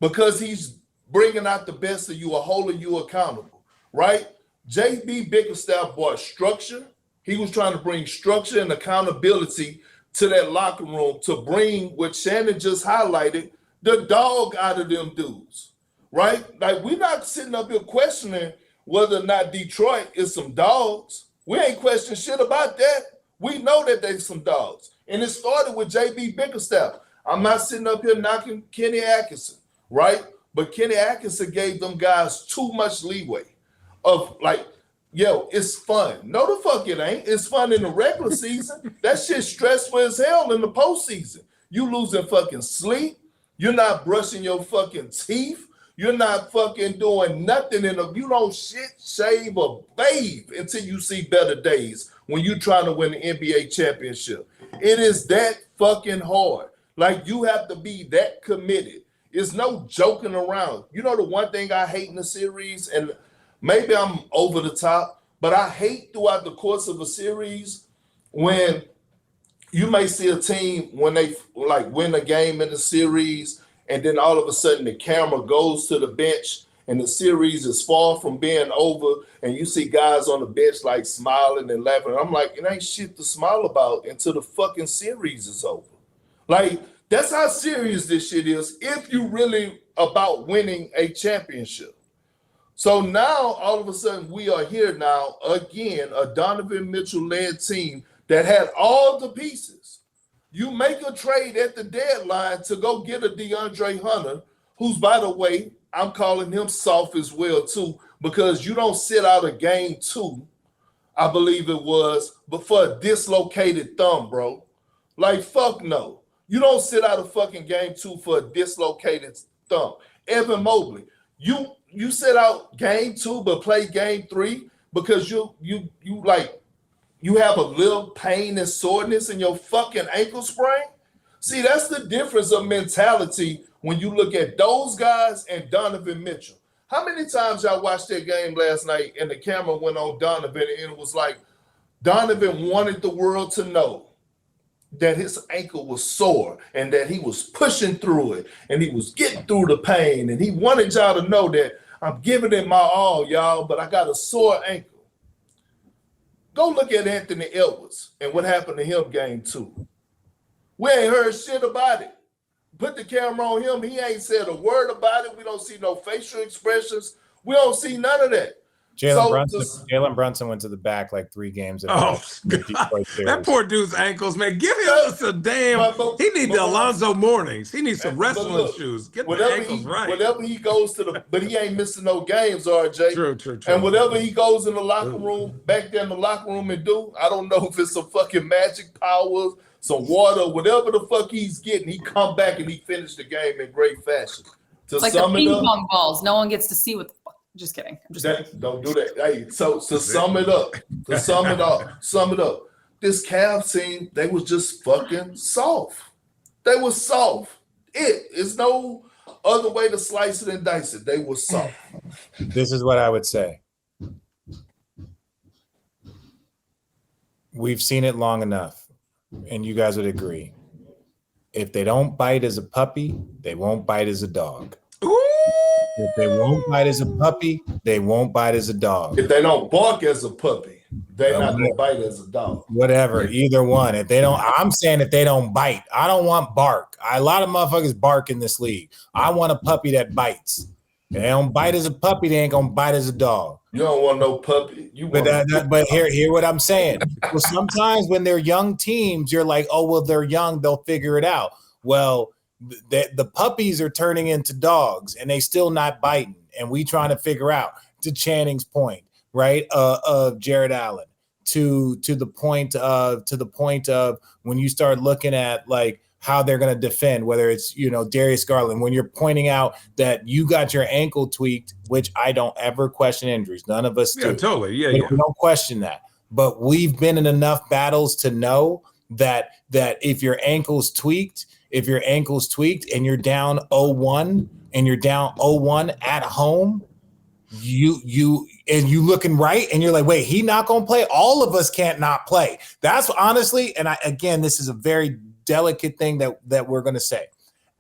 because he's bringing out the best of you or holding you accountable, right? JB Bickerstaff brought structure. He was trying to bring structure and accountability to that locker room to bring what Shannon just highlighted, the dog out of them dudes, right? Like, we're not sitting up here questioning whether or not Detroit is some dogs. We ain't questioning shit about that. We know that they some dogs. And it started with JB Bickerstaff. I'm not sitting up here knocking Kenny Atkinson, right? But Kenny Atkinson gave them guys too much leeway of like, yo, it's fun. No, the fuck it ain't. It's fun in the regular season. That shit's stressful as hell in the postseason. You losing fucking sleep. You're not brushing your fucking teeth. You're not fucking doing nothing you don't shit, shave, or bathe until you see better days when you're trying to win the NBA championship. It is that fucking hard. Like, you have to be that committed. It's no joking around. You know the one thing I hate in the series, and maybe I'm over the top, but I hate throughout the course of a series when you may see a team when they like win a game in the series, and then all of a sudden the camera goes to the bench and the series is far from being over, and you see guys on the bench like smiling and laughing. I'm like, it ain't shit to smile about until the fucking series is over. Like, that's how serious this shit is if you really about winning a championship. So now all of a sudden we are here now again, a Donovan Mitchell-led team that had all the pieces. You make a trade at the deadline to go get a DeAndre Hunter, who's, by the way, I'm calling him soft as well, too, because you don't sit out a game 2, I believe it was, but for a dislocated thumb, bro. Like, fuck no. You don't sit out a fucking game 2 for a dislocated thumb. Evan Mobley, you sit out game 2 but play game 3 because you have a little pain and soreness in your fucking ankle sprain? See, that's the difference of mentality when you look at those guys and Donovan Mitchell. How many times y'all watched that game last night and the camera went on Donovan and it was like Donovan wanted the world to know that his ankle was sore and that he was pushing through it and he was getting through the pain, and he wanted y'all to know that I'm giving it my all, y'all, but I got a sore ankle. Go look at Anthony Edwards and what happened to him game 2. We ain't heard shit about it. Put the camera on him. He ain't said a word about it. We don't see no facial expressions. We don't see none of that. Jalen Brunson went to the back like 3 games. That poor dude's ankles, man. Give him a damn. He needs the Alonzo Mornings. He needs some wrestling shoes. Get the ankles right. Whatever he goes to but he ain't missing no games, RJ. True. And whatever he goes in the locker room, back there in the locker room and do, I don't know if it's some fucking magic powers, some water, whatever the fuck he's getting, he come back and he finished the game in great fashion. It's like the ping pong balls. No one gets to see what the fuck. Just kidding. Don't do that. Hey, so to sum it up, this Cavs team, they was just fucking soft. They were soft. It's no other way to slice it and dice it. They were soft. This is what I would say. We've seen it long enough, and you guys would agree. If they don't bite as a puppy, they won't bite as a dog. Ooh! If they won't bite as a puppy, they won't bite as a dog. If they don't bark as a puppy, they're not gonna bite as a dog. Whatever, either one. If they don't, I'm saying if they don't bite, I don't want bark. A lot of motherfuckers bark in this league. I want a puppy that bites. If they don't bite as a puppy, they ain't gonna bite as a dog. You don't want no puppy. But hear what I'm saying. Well, sometimes when they're young teams, you're like, oh well, they're young, they'll figure it out. Well, the puppies are turning into dogs and they still not biting, and we trying to figure out, to Channing's point, right, of Jared Allen, to the point of when you start looking at like how they're going to defend, whether it's, Darius Garland, when you're pointing out that you got your ankle tweaked, which I don't ever question injuries. None of us do. Yeah, totally. Yeah. We don't question that. But we've been in enough battles to know that if your ankle's tweaked and you're down 0-1 at home, you looking right and you're like, wait, he not going to play? All of us can't not play. That's honestly, and this is a very delicate thing that we're going to say.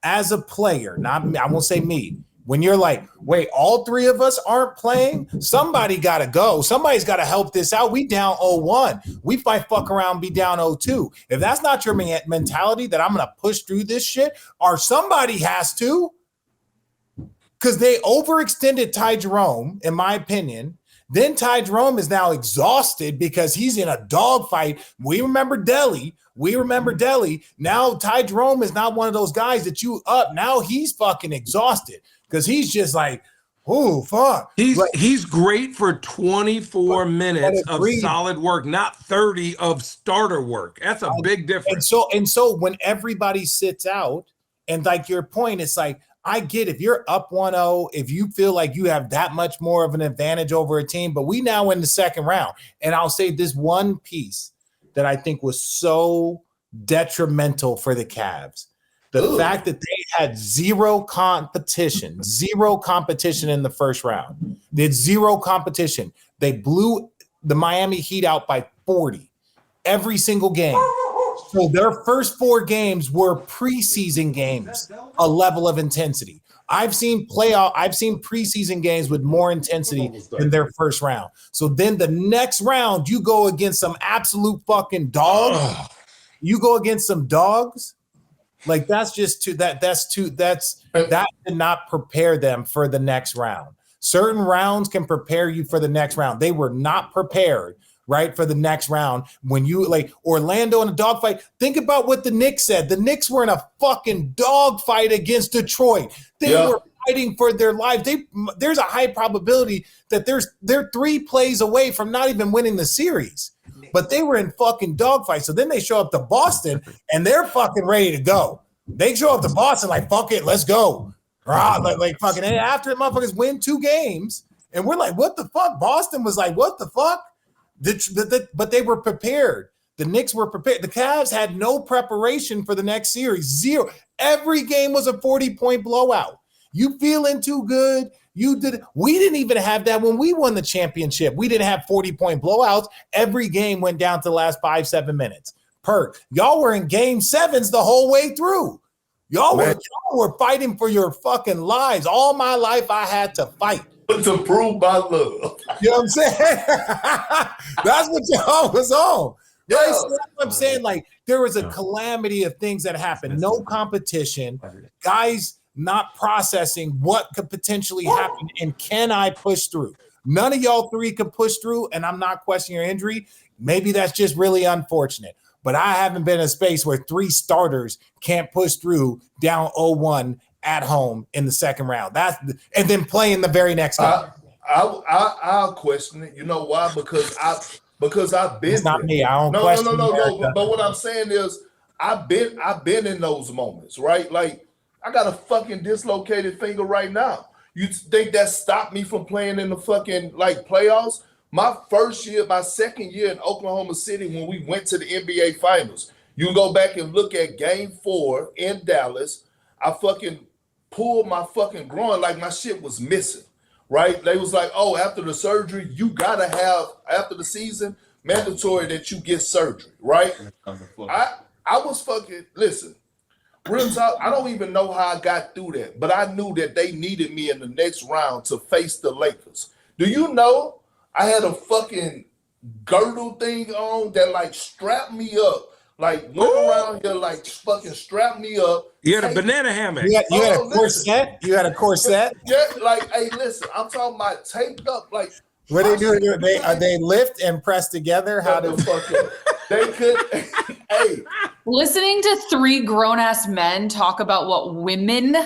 As a player, I won't say me, when you're like, wait, all three of us aren't playing, somebody got to go. Somebody's got to help this out. We down 0-1. We might fuck around and be down 0-2. If that's not your mentality that I'm going to push through this shit, or somebody has to, because they overextended Ty Jerome, in my opinion. Then Ty Jerome is now exhausted because he's in a dogfight. We remember Delly. Now Ty Jerome is not one of those guys that you up. Now he's fucking exhausted because he's just like, oh, fuck. He's great for 24 minutes of solid work, not 30 of starter work. That's a big difference. And so when everybody sits out, and like your point, it's like, I get if you're up 1-0, if you feel like you have that much more of an advantage over a team, but we now in the second round. And I'll say this one piece that I think was so detrimental for the Cavs. The fact that they had zero competition in the first round. They had zero competition. They blew the Miami Heat out by 40 every single game. So their first 4 games were preseason games, a level of intensity. I've seen preseason games with more intensity than their first round. So then the next round, you go against some absolute fucking dogs. You go against some dogs. Like that did not prepare them for the next round. Certain rounds can prepare you for the next round. They were not prepared, right, for the next round. When you like Orlando in a dogfight, think about what the Knicks said. The Knicks were in a fucking dogfight against Detroit. They were fighting for their lives. There's a high probability that they're 3 plays away from not even winning the series. But they were in fucking dogfight. So then they show up to Boston and they're fucking ready to go. They show up to Boston like, fuck it, let's go. Like fucking after the motherfuckers win 2 games. And we're like, what the fuck? Boston was like, what the fuck? But they were prepared. The Knicks were prepared. The Cavs had no preparation for the next series. Zero. Every game was a 40-point blowout. You feeling too good? We didn't even have that when we won the championship. We didn't have 40-point blowouts. Every game went down to the last 5-7 minutes. Y'all were in game 7s the whole way through. Y'all were fighting for your fucking lives. All my life I had to fight. To prove my love. You know what I'm saying? That's what y'all was on. Yeah. Right? So that's what I'm saying. Like there was a calamity of things that happened. No competition. Guys not processing what could potentially happen and can I push through? None of y'all 3 could push through, and I'm not questioning your injury. Maybe that's just really unfortunate. But I haven't been in a space where 3 starters can't push through down 0-1 at home in the second round. And then playing the very next game. I'll question it. You know why? Because I've been. It's not me. I don't question. No. But what I'm saying is, I've been in those moments, right? Like I got a fucking dislocated finger right now. You think that stopped me from playing in the fucking like playoffs? My second year in Oklahoma City when we went to the NBA Finals. You can go back and look at Game 4 in Dallas. I fucking pulled my fucking groin like my shit was missing, right? They was like, oh, after the surgery, you gotta have, after the season, mandatory that you get surgery, right? I was fucking, listen, real talk, I don't even know how I got through that, but I knew that they needed me in the next round to face the Lakers. Do you know I had a fucking girdle thing on that like strapped me up? Like went around here, like fucking strapped me up. You had a banana hammock. You had a corset. You had a corset. Yeah, like hey, listen, I'm talking about taped up. Like what they do? They lift and press together. How do they could? Hey, listening to 3 grown ass men talk about what women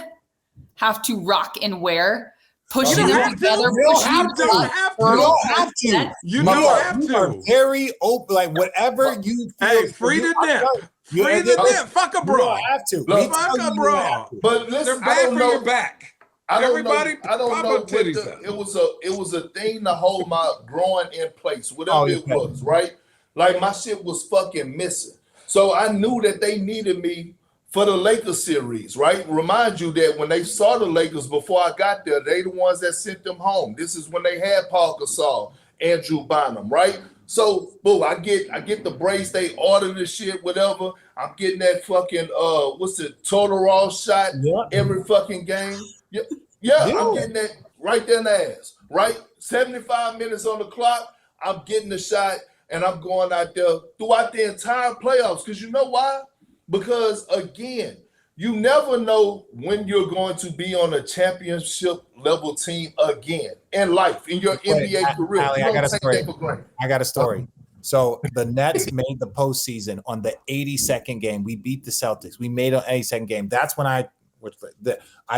have to rock and wear pushing You them have to. together. You pushing have them to. up, You don't have to. You don't have You are to. very open. Like whatever you feel. Hey, free the nip. Free the nip. Fuck a You bra. don't have to. Look, Fuck a bra. But They're listen, I bad don't for know. your back. I don't Everybody, know. I don't pop know a what titties the, up. it was a thing to hold my groin in place, whatever it okay. was, right? Like my shit was fucking missing. So I knew that they needed me for the Lakers series, right? Remind you that when they saw the Lakers before I got there, they the ones that sent them home. This is when they had Paul Gasol, Andrew Bynum, right? So, boom, I get the brace, they order the shit, whatever. I'm getting that fucking what's it, total raw shot every fucking game. Yeah, I'm getting that right there in the ass, right? 75 minutes on the clock, I'm getting the shot, and I'm going out there throughout the entire playoffs. Because you know why? Because, again, you never know when you're going to be on a championship level team again in life, in your NBA career. Allie, You I got a don't take story. that for granted. I got a story. So the Nets made the postseason on the 82nd game. We beat the Celtics. We made an 82nd game. That's when I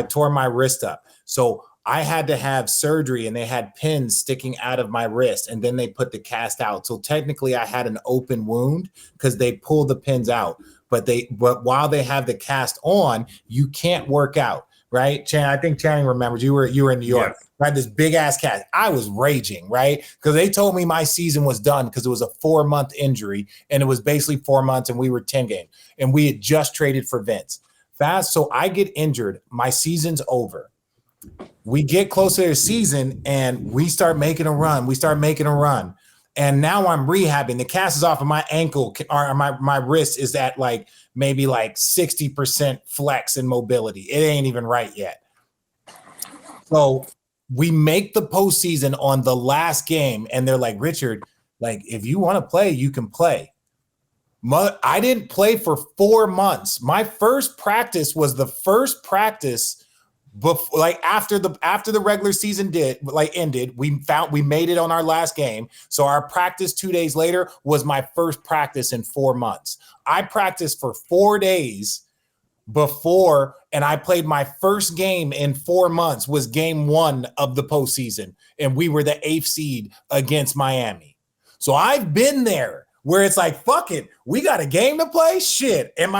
tore my wrist up. So I had to have surgery, and they had pins sticking out of my wrist, and then they put the cast out. So technically I had an open wound because they pulled the pins out. But while they have the cast on, you can't work out, right? Chan, I think Channing remembers you were in New York. Yes. Right, this big ass cast. I was raging, right? Because they told me my season was done because it was a 4-month injury, and it was basically 4 months, and we were 10 games, and we had just traded for Vince. So I get injured. My season's over. We get closer to the season, and we start making a run. And now I'm rehabbing. The cast is off of my ankle, or my wrist is at maybe 60% flex and mobility. It ain't even right yet. So we make the postseason on the last game, and they're like, Richard, if you want to play, you can play. I didn't play for 4 months. My first practice was the first practice before, after the regular season ended. We made it on our last game. So our practice 2 days later was my first practice in 4 months. I practiced for 4 days before, and I played my first game in 4 months was game 1 of the postseason, and we were the 8th seed against Miami. So I've been there where it's like, fuck it, we got a game to play. Shit, can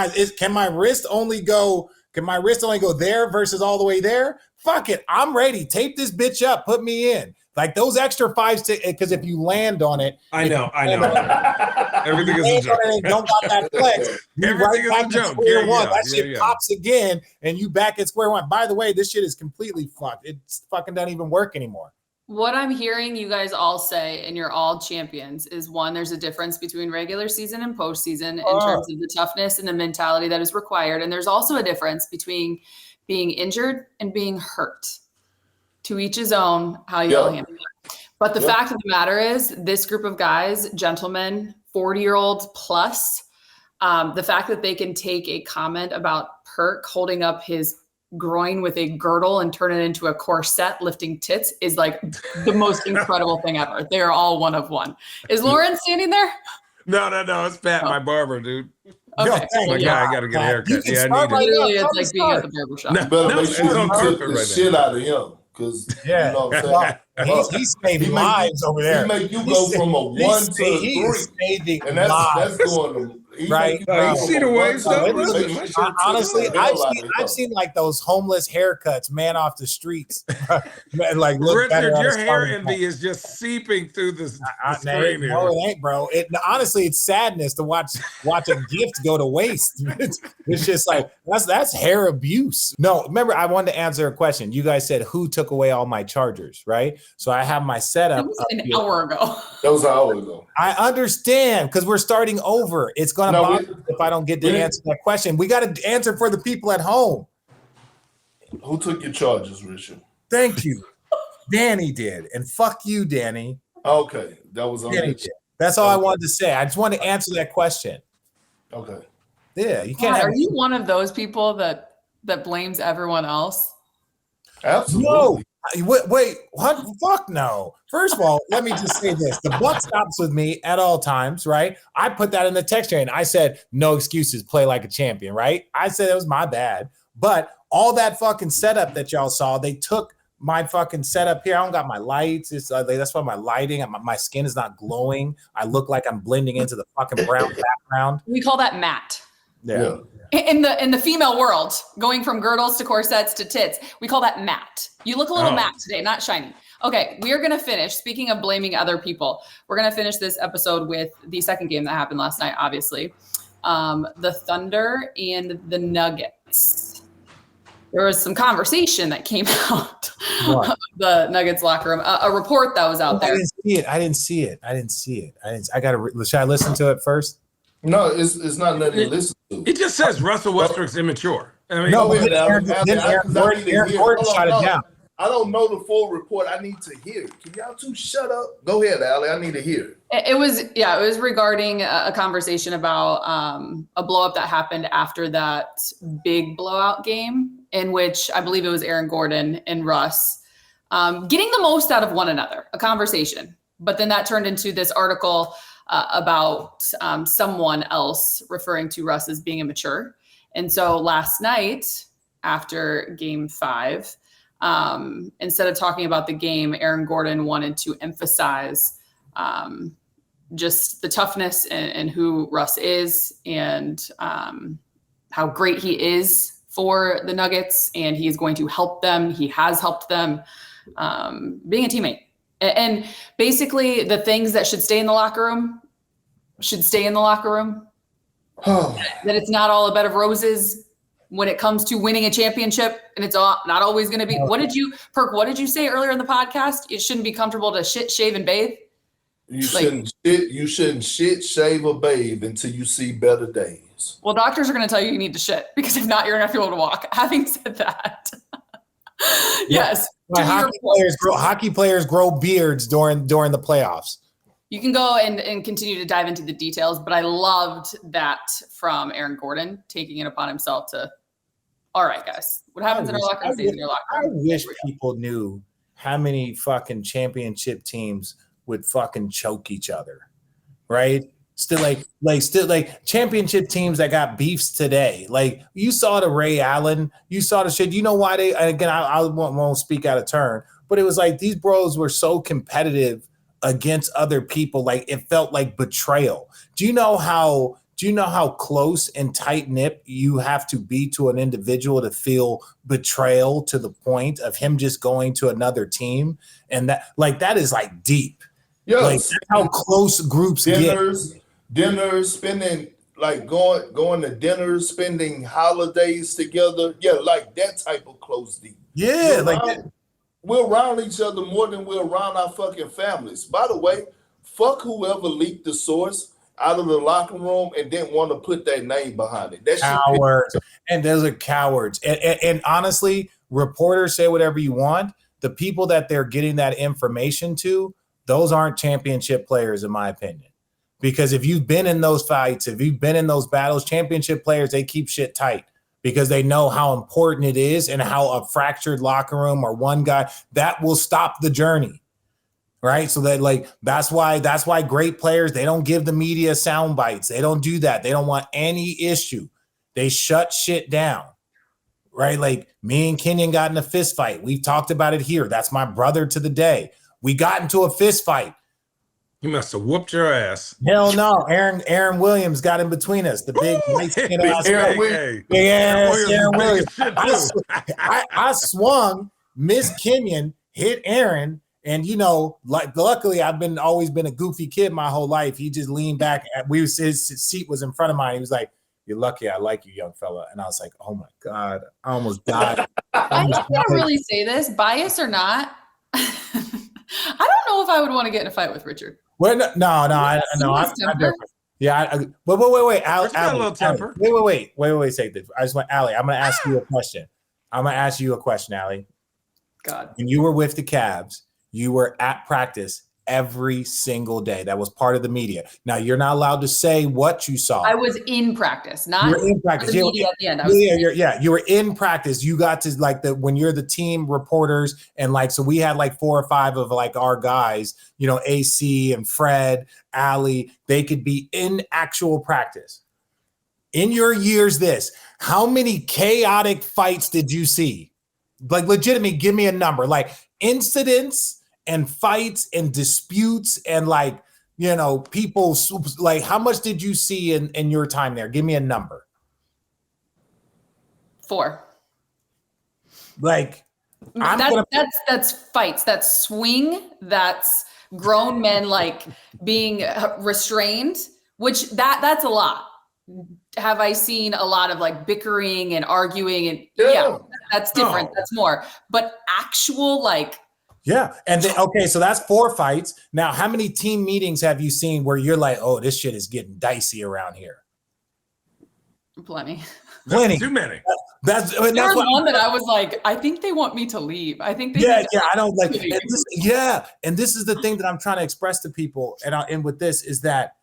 my wrist only go there versus all the way there? Fuck it, I'm ready. Tape this bitch up, put me in. Those extra 5 because if you land on it, I know. Everything is a joke. Don't got that flex. Everything is a joke. That shit pops again, and you back at square one. By the way, this shit is completely fucked. It's fucking doesn't even work anymore. What I'm hearing you guys all say, and you're all champions, is one, there's a difference between regular season and postseason in terms of the toughness and the mentality that is required. And there's also a difference between being injured and being hurt. To each his own, how you all handle it. But the fact of the matter is, this group of guys, gentlemen, 40-year-olds plus, the fact that they can take a comment about Perk holding up his groin with a girdle and turn it into a corset lifting tits is the most incredible thing ever. They're all one of one. Is Lauren standing there? No. It's Pat, my barber, dude. Okay. I got to get a haircut. Yeah, I need it. Literally, it's like being at the barbershop. Better make sure you took the shit out of him. Because you know what I'm saying? He's saving lives over there. He make you go from a 1 to a 3. And that's going to right. You see the waves though? Listen, honestly, I've seen those homeless haircuts, man, off the streets. Look Richard, better. Your hair envy is just seeping through the screen here. No, it ain't, bro. Honestly, it's sadness to watch a gift go to waste. It's just that's hair abuse. No, remember, I wanted to answer a question. You guys said who took away all my chargers, right? So I have my setup. That was an hour ago. That was an hour ago. I understand, because we're starting over. It's going to bother me if I don't get to answer that question. We got to answer for the people at home. Who took your charges, Richard? Thank you. Danny did. And fuck you, Danny. Okay. That was on Danny did. That's all I wanted to say. I just wanted to answer that question. Okay. Yeah, you can't. Are you one of those people that blames everyone else? Absolutely. No. Wait, what? Fuck no. First of all, let me just say this. The buck stops with me at all times, right? I put that in the text chain. I said, no excuses, play like a champion, right? I said it was my bad. But all that fucking setup that y'all saw, they took my fucking setup here. I don't got my lights. It's that's why my lighting, my skin is not glowing. I look like I'm blending into the fucking brown background. We call that matte. Yeah. In the female world, going from girdles to corsets to tits, we call that matte. You look a little matte today, not shiny. Okay, we are going to finish. Speaking of blaming other people, we're going to finish this episode with the second game that happened last night, obviously. The Thunder and the Nuggets. There was some conversation that came out of the Nuggets locker room. A report that was out there. I didn't see it. Should I listen to it first? No, it's not nothing to listen to. It just says Russell Westbrook's immature. I mean, no, Aaron Gordon shot it down. I don't know the full report. I need to hear it. Can y'all two shut up? Go ahead, Allie. I need to hear it. It was regarding a conversation about a blow up that happened after that big blowout game in which I believe it was Aaron Gordon and Russ getting the most out of one another, a conversation. But then that turned into this article about someone else referring to Russ as being immature. And so last night after game 5, instead of talking about the game, Aaron Gordon wanted to emphasize just the toughness and who Russ is and how great he is for the Nuggets, and he is going to help them. He has helped them being a teammate. And basically the things that should stay in the locker room should stay in the locker room. That it's not all a bed of roses when it comes to winning a championship, and it's not always going to be. What did you say earlier in the podcast? It shouldn't be comfortable to shit, shave, and bathe. You shouldn't shit, shave, or bathe until you see better days. Well, doctors are going to tell you need to shit because if not, you're not going to be able to walk. Having said that, yes. Hockey players grow beards during the playoffs. You can go and continue to dive into the details, but I loved that from Aaron Gordon taking it upon himself to, all right, guys, what happens in our locker room stays in your locker room. I wish people knew how many fucking championship teams would fucking choke each other, right? Still like championship teams that got beefs today. Like you saw the Ray Allen, you saw the shit. You know why I won't speak out of turn, but it was like these bros were so competitive against other people, like it felt like betrayal. Do you know how close and tight-knit you have to be to an individual to feel betrayal to the point of him just going to another team? And that is like deep. Yes. Like that's how close groups dinners, spending like going to dinners, spending holidays together. Yeah, like that type of close deep. Yeah, we're around each other more than we're around our fucking families. By the way, fuck whoever leaked the source out of the locker room and didn't want to put their name behind it. That's cowards. And those are cowards. And honestly, reporters say whatever you want. The people that they're getting that information to, those aren't championship players, in my opinion. Because if you've been in those fights, if you've been in those battles, championship players, they keep shit tight. Because they know how important it is and how a fractured locker room or one guy that will stop the journey, right? So that that's why great players, they don't give the media sound bites. They don't do that. They don't want any issue. They shut shit down, right? Like me and Kenyon got in a fist fight. We've talked about it here. That's my brother to the day. We got into a fist fight. You must have whooped your ass. Hell no. Aaron Williams got in between us. The big light-skinned ass. Aaron Williams. I swung, missed Kenyon, hit Aaron, and luckily I've always been a goofy kid my whole life. He just leaned back. His seat was in front of mine. He was like, "You're lucky I like you, young fella." And I was like, "Oh my God, I almost died." I just want to really say this, bias or not. I don't know if I would want to get in a fight with Richard. Well, no, I'm different. Yeah, wait, Allie, got a little temper. Wait, say this. I just want Allie. I'm going to ask you a question. Allie. God. When you were with the Cavs, you were at practice every single day. That was part of the media. Now you're not allowed to say what you saw. I was in practice, not in practice. The media at the end. You were in practice. You got to when you're the team reporters and so we had 4 or 5 of our guys, AC and Fred, Allie, they could be in actual practice. In your years, how many chaotic fights did you see? Like legitimately, give me a number. Like incidents and fights and disputes and like, you know, people like how much did you see in your time there? Give me a number. 4. Like that's fights. That's swing. That's grown men like being restrained, which that's a lot. Have I seen a lot of like bickering and arguing and yeah that's different. That's more. But actual like yeah. And then, okay, so that's 4 fights. Now, how many team meetings have you seen where you're like, oh, this shit is getting dicey around here? Plenty. Too many. That's there was one that I was like, I think they want me to leave. I think they I don't like and this is the thing that I'm trying to express to people, and I'll end with this is that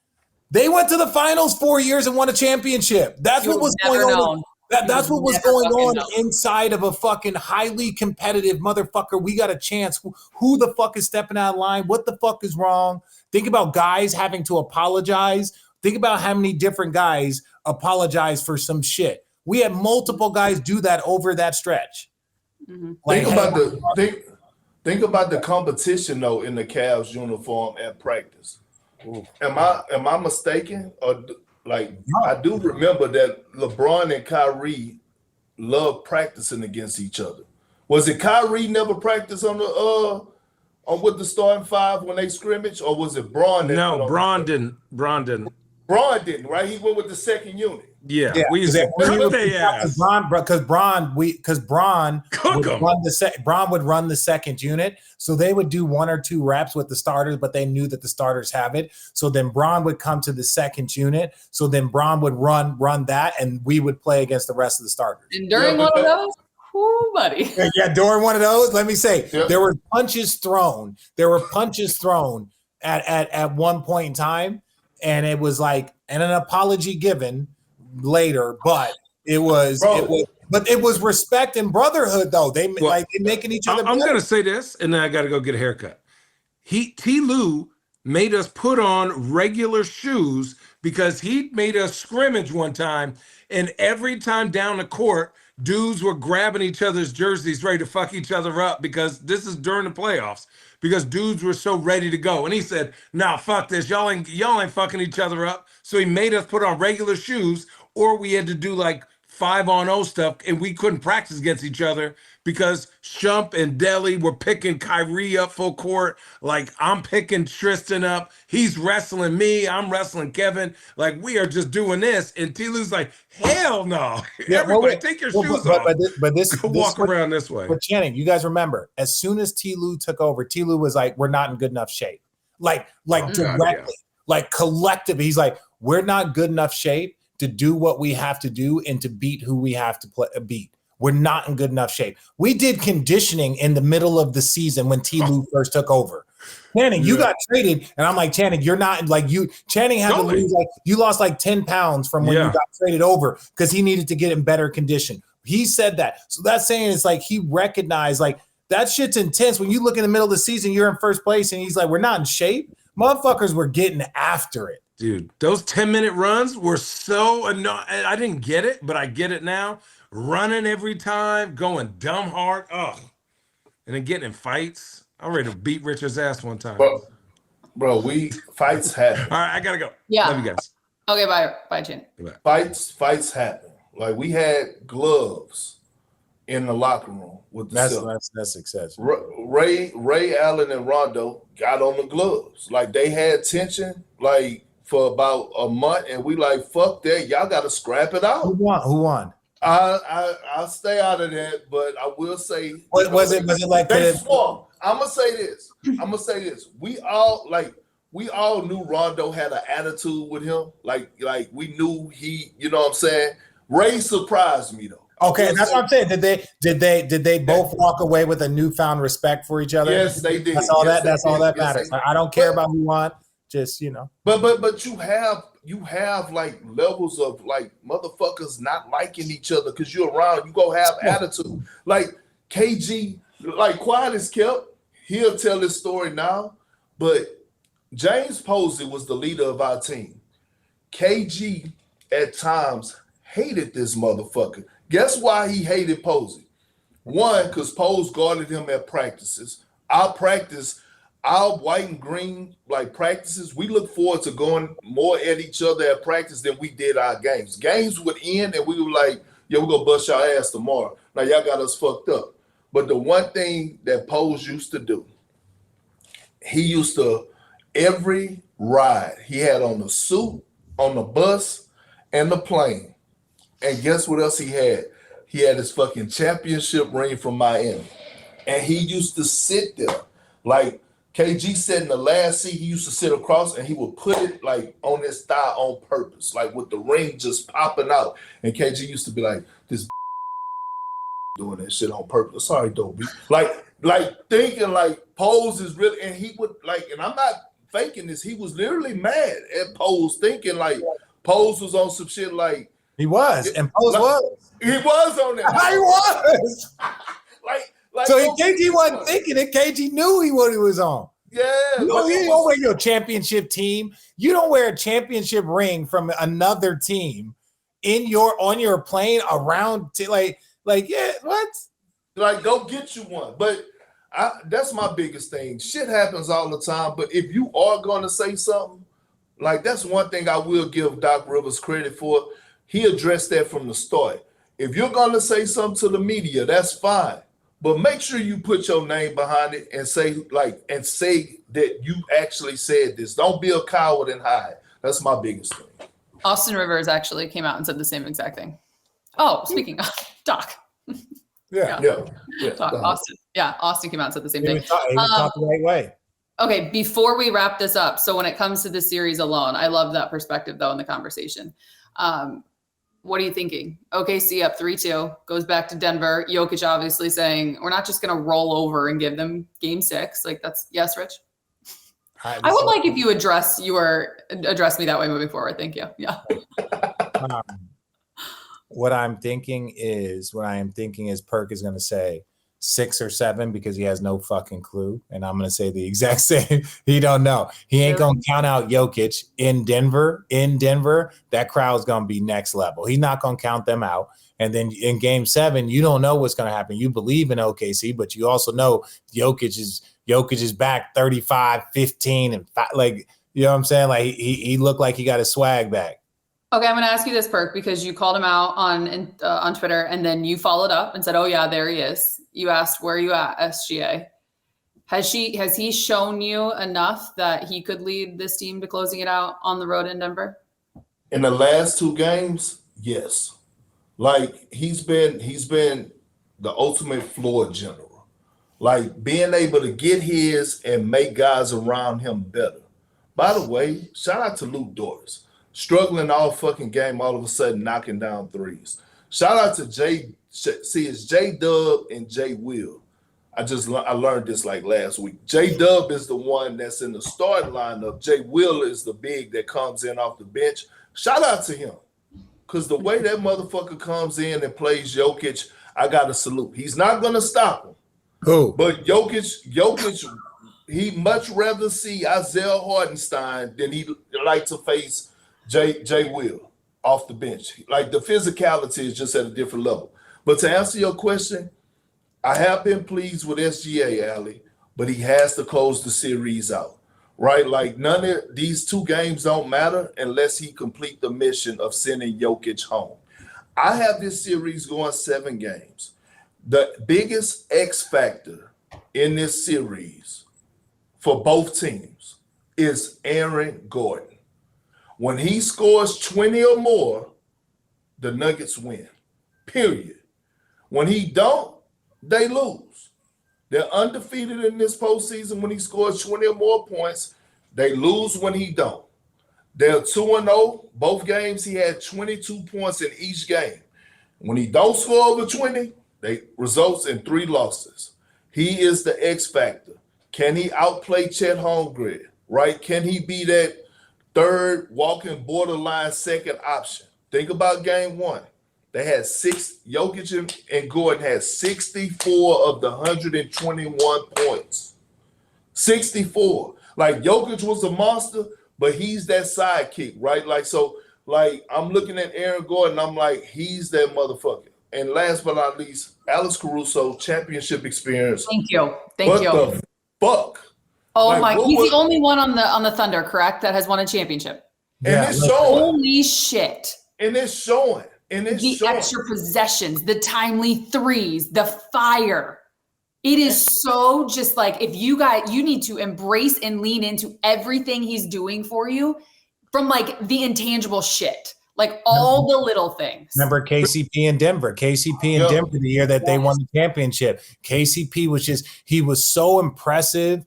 they went to the finals 4 years and won a championship. That's what was going on. That's what was going on inside of a fucking highly competitive motherfucker. We got a chance. Who the fuck is stepping out of line? What the fuck is wrong? Think about guys having to apologize. Think about how many different guys apologize for some shit. We had multiple guys do that over that stretch. Mm-hmm. Like, think about the competition though in the Cavs uniform at practice. Am I mistaken? Or like I do remember that LeBron and Kyrie loved practicing against each other. Was it Kyrie never practiced on with the starting 5 when they scrimmaged, or was it Bron? No, Bron didn't. Bron didn't, right? He went with the second unit. Yeah, we used to cook their ass. Because Bron would run the second unit, so they would do 1 or 2 reps with the starters, but they knew that the starters have it. So then Bron would come to the second unit. So then Bron would run that, and we would play against the rest of the starters. And during one of those, whoo, buddy. Yeah, during one of those, let me say, there were punches thrown. There were punches thrown at one point in time, and it was like, and an apology given later, but it was respect and brotherhood though. They making each other. I'm gonna say this, and then I gotta go get a haircut. T. Lue made us put on regular shoes because he made us scrimmage one time, and every time down the court, dudes were grabbing each other's jerseys ready to fuck each other up because this is during the playoffs. Because dudes were so ready to go. And he said, nah, fuck this. Y'all ain't fucking each other up. So he made us put on regular shoes, or we had to do like 5-on-0 stuff, and we couldn't practice against each other because Shump and Deli were picking Kyrie up full court. Like, I'm picking Tristan up. He's wrestling me. I'm wrestling Kevin. Like, we are just doing this. And T. Lue's like, hell no. Yeah, everybody, take your shoes off. But this walk around this way. But Channing, you guys remember, as soon as T. Lue took over, T. Lue was like, we're not in good enough shape. Like directly, like collectively. He's like, we're not good enough shape to do what we have to do and to beat who we have to beat. We're not in good enough shape. We did conditioning in the middle of the season when T. Lue first took over. Channing, you got traded, and I'm like, Channing, you're not like you. Channing had to lose you lost like 10 pounds from when you got traded over because he needed to get in better condition. He said that. So that's saying it's like he recognized like that shit's intense. When you look in the middle of the season, you're in first place, and he's like, we're not in shape. Motherfuckers were getting after it. Dude, those 10-minute runs were so annoying. I didn't get it, but I get it now. Running every time, going dumb hard. Ugh. And then getting in fights. I'm ready to beat Richard's ass one time. Bro, fights happen. All right, I gotta go. Yeah. Love you guys. Okay, bye, Jen. Fights happen. Like, we had gloves in the locker room with the that's success. Ray Allen and Rondo got on the gloves. Like, they had tension like for about a month, and we like, fuck that. Y'all gotta scrap it out. Who won? I'll stay out of that, but I will say, was it like they swung. I'm gonna say this. We all knew Rondo had an attitude with him. Like we knew he, you know what I'm saying? Ray surprised me though. Okay, that's what I'm saying. Did they both walk away with a newfound respect for each other? Yes, they did. That's all that matters. I don't care about who won. Just, you know. But you have like levels of like motherfuckers not liking each other because you're around, you gonna have attitude. Like KG, like quiet as kept, he'll tell his story now. But James Posey was the leader of our team. KG at times hated this motherfucker. Guess why he hated Posey? One, because Pose guarded him at practices. Our white and green like practices, we look forward to going more at each other at practice than we did our games. Games would end and we were like, "Yo, we're gonna bust y'all ass tomorrow." Now y'all got us fucked up. But the one thing that Pose used to do, he used to every ride he had on the suit, on the bus, and the plane. And guess what else he had? He had his fucking championship ring from Miami. And he used to sit there like KG sat in the last seat. He used to sit across and he would put it like on his thigh on purpose, like with the ring just popping out. And KG used to be like, "This doing that shit on purpose. Sorry, Dobie." Like thinking like Pose is really, and he would like, and I'm not faking this. He was literally mad at Pose, thinking like Pose was on some shit like He was, and Pose was. He was on that. He was. like So KG wasn't thinking it. KG knew what he was on. Yeah. You don't wear your championship team. You don't wear a championship ring from another team on your plane around yeah, what? Like, go get you one. But that's my biggest thing. Shit happens all the time. But if you are gonna say something, like that's one thing I will give Doc Rivers credit for. He addressed that from the start. If you're gonna say something to the media, that's fine. But make sure you put your name behind it and say that you actually said this. Don't be a coward and hide. That's my biggest thing. Austin Rivers actually came out and said the same exact thing. Oh, speaking of Doc. Yeah. Doc, Austin. Yeah, Austin came out and said the same thing. He was taught the right way. Okay, before we wrap this up, so when it comes to this series alone, I love that perspective though in the conversation. What are you thinking? OKC up 3-2, goes back to Denver. Jokic obviously saying, we're not just going to roll over and give them game 6. Like that's, yes, Rich? I would like if you address me that way moving forward. Thank you. Yeah. What I am thinking is Perk is going to say 6 or 7 because he has no fucking clue. And I'm going to say the exact same. He don't know. He ain't going to count out Jokic in Denver. That crowd's going to be next level. He's not going to count them out. And then in game 7, you don't know what's going to happen. You believe in OKC, but you also know Jokic is back 35, 15, and 5. Like, you know what I'm saying? Like he looked like he got his swag back. Okay, I'm going to ask you this, Perk, because you called him out on Twitter, and then you followed up and said, "Oh yeah, there he is." You asked, "Where are you at, SGA?" Has he shown you enough that he could lead this team to closing it out on the road in Denver? In the last 2 games, yes. Like he's been the ultimate floor general. Like being able to get his and make guys around him better. By the way, shout out to Luke Doris. Struggling all fucking game, all of a sudden knocking down threes. Shout out to it's J-Dub and J-Will. I learned this like last week. J-Dub is the one that's in the starting lineup. J-Will is the big that comes in off the bench. Shout out to him. Because the way that motherfucker comes in and plays Jokic, I got to salute. He's not going to stop him. Who? But Jokic, he much rather see Isaiah Hartenstein than he'd like to face Jay Will off the bench. Like the physicality is just at a different level. But to answer your question, I have been pleased with SGA, Allie, but he has to close the series out, right? Like none of these 2 games don't matter unless he complete the mission of sending Jokic home. I have this series going 7 games. The biggest X factor in this series for both teams is Aaron Gordon. When he scores 20 or more, the Nuggets win, period. When he don't, they lose. They're undefeated in this postseason when he scores 20 or more points. They lose when he don't. They're 2-0. Both games, he had 22 points in each game. When he don't score over 20, they results in 3 losses. He is the X factor. Can he outplay Chet Holmgren, right? Can he be that third walking borderline second option? Think about game 1. They had Jokic and Gordon had 64 of the 121 points. 64. Like Jokic was a monster, but he's that sidekick, right? Like, so like I'm looking at Aaron Gordon, I'm like, he's that motherfucker. and last but not least, Alex Caruso, championship experience. Thank you. What the fuck? Oh Like, my! what He's was- the only one on the Thunder, correct? That has won a championship. And it's showing. Holy shit! And it's showing. And it's The showing. extra possessions, the timely threes, the fire. It is so just like if you need to embrace and lean into everything he's doing for you, from like the intangible shit, like all the little things. Remember KCP in Denver? KCP in Denver the year that they won the championship. KCP he was so impressive.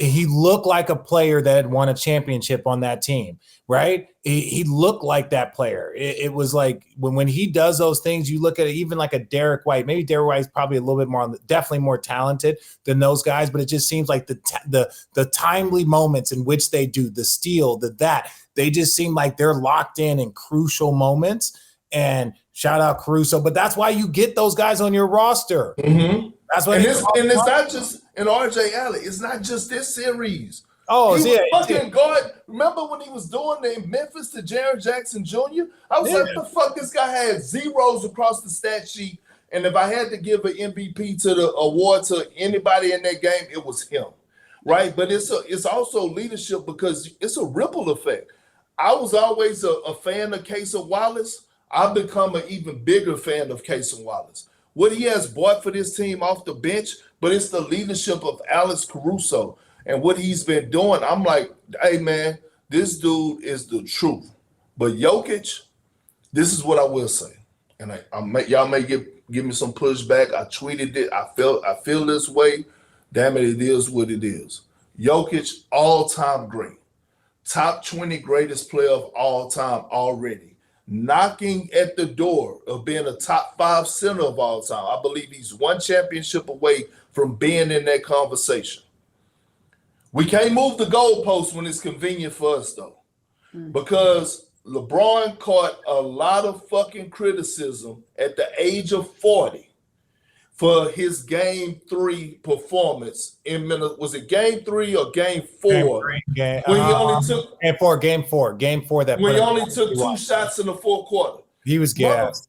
He looked like a player that had won a championship on that team, right? He looked like that player. It was like when he does those things, you look at it, even like a Derek White. Maybe Derek White is probably a little bit definitely more talented than those guys, but it just seems like the timely moments in which they do the steal, they just seem like they're locked in crucial moments. And shout out Caruso, but that's why you get those guys on your roster. Mm-hmm. That's why, and it's not just in RJ Allen. It's not just this series. Oh, he was fucking guard. Remember when he was doing the Memphis to Jaren Jackson Jr.? I was like, the fuck, this guy had zeros across the stat sheet. And if I had to give an MVP to the award to anybody in that game, it was him, right? But it's also leadership because it's a ripple effect. I was always a fan of Cason Wallace. I've become an even bigger fan of Cason Wallace. What he has bought for this team off the bench, but it's the leadership of Alex Caruso and what he's been doing. I'm like, hey, man, this dude is the truth. But Jokic, this is what I will say. And y'all may give me some pushback. I tweeted it. I feel this way. Damn it is what it is. Jokic, all-time great. Top 20 greatest player of all time already. Knocking at the door of being a top 5 center of all time. I believe he's one championship away from being in that conversation. We can't move the goalposts when it's convenient for us, though, because LeBron caught a lot of fucking criticism at the age of 40 for his Game 3 performance in Minnesota. Was it Game 3 or Game 4? Game 4. Game 4. That when he only took 2 shots in the fourth quarter. He was gassed.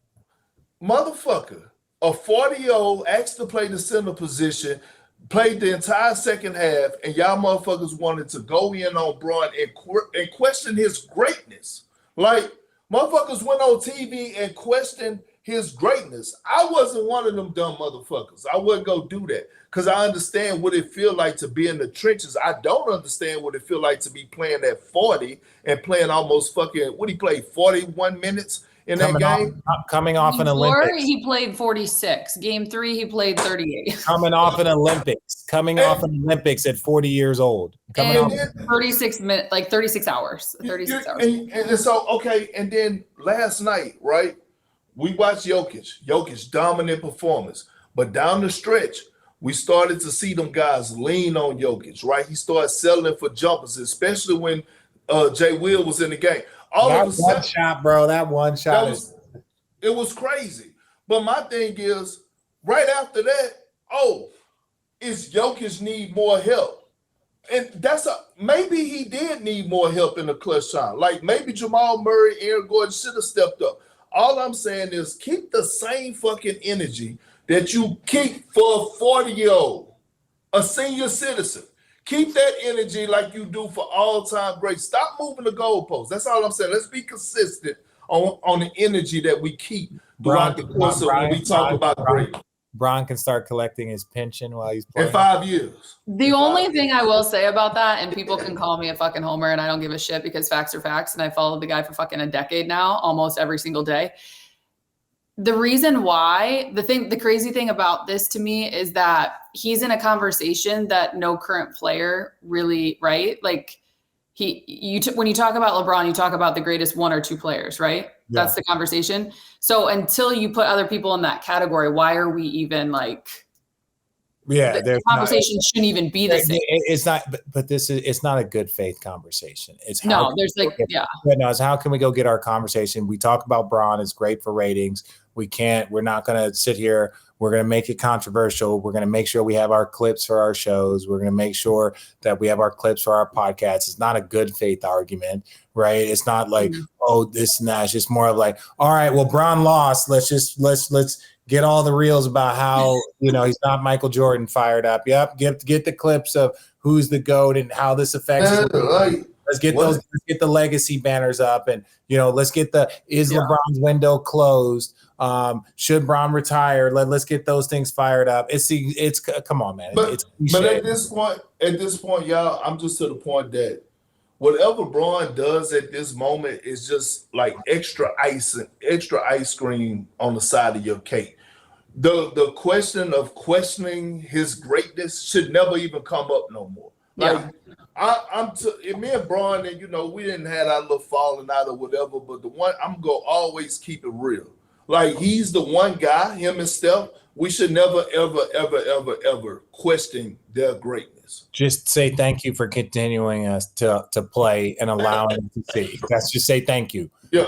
Motherfucker, a 40-year-old asked to play the center position, played the entire second half, and y'all motherfuckers wanted to go in on Bron and question his greatness. Like, motherfuckers went on TV and questioned his greatness. I wasn't one of them dumb motherfuckers. I wouldn't go do that because I understand what it feel like to be in the trenches. I don't understand what it feel like to be playing at 40 and playing almost fucking, what he played, 41 minutes in that game? Coming off an Olympics. He played 46. Game 3, he played 38. Coming off an Olympics. Off an Olympics at 40 years old. Coming off 36 minutes, like 36 hours. 36 hours. And so, okay, and then last night, right? We watched Jokic dominant performance. But down the stretch, we started to see them guys lean on Jokic, right? He started settling for jumpers, especially when Jay Will was in the game. That one shot, bro. That one shot. It was crazy. But my thing is, right after that, is Jokic need more help? And maybe he did need more help in the clutch time. Like maybe Jamal Murray, Aaron Gordon should have stepped up. All I'm saying is keep the same fucking energy that you keep for a 40-year-old, a senior citizen. Keep that energy like you do for all-time greats. Stop moving the goalposts. That's all I'm saying. Let's be consistent on the energy that we keep throughout the course of when we talk about great. Bron can start collecting his pension while he's playing. In 5 years. The only thing I will say about that, and people can call me a fucking homer and I don't give a shit because facts are facts, and I followed the guy for fucking a decade now, almost every single day. The reason why, the crazy thing about this to me is that he's in a conversation that no current player really, right? Like when you talk about LeBron, you talk about the greatest 1 or 2 players, right? Yeah. That's the conversation. So until you put other people in that category, why are we even like? Yeah, the conversation shouldn't even be the same. It's not, but it's not a good faith conversation. It's it's how can we go get our conversation? We talk about Bron, it's great for ratings. We're not going to sit here. We're going to make it controversial. We're going to make sure we have our clips for our shows. We're going to make sure that we have our clips for our podcasts. It's not a good faith argument. right? It's not like, oh, this and that. It's just more of like, all right, well, Bron lost. Let's get all the reels about how, he's not Michael Jordan fired up. Yep. Get the clips of who's the GOAT and how this affects. Let's get let's get the legacy banners up, and let's get LeBron's window closed. Should Bron retire? Let's get those things fired up. It's come on, man. But at this point, y'all, I'm just to the point that whatever Bron does at this moment is just like extra ice cream on the side of your cake. The question of questioning his greatness should never even come up no more. Like, me and Bron, and we didn't have our little falling out or whatever, but the one I'm gonna always keep it real. Like, he's the one guy, him and Steph, we should never, ever, ever, ever, ever question their greatness. Just say thank you for continuing us to play and allowing us to see. Let's just say thank you. Yeah.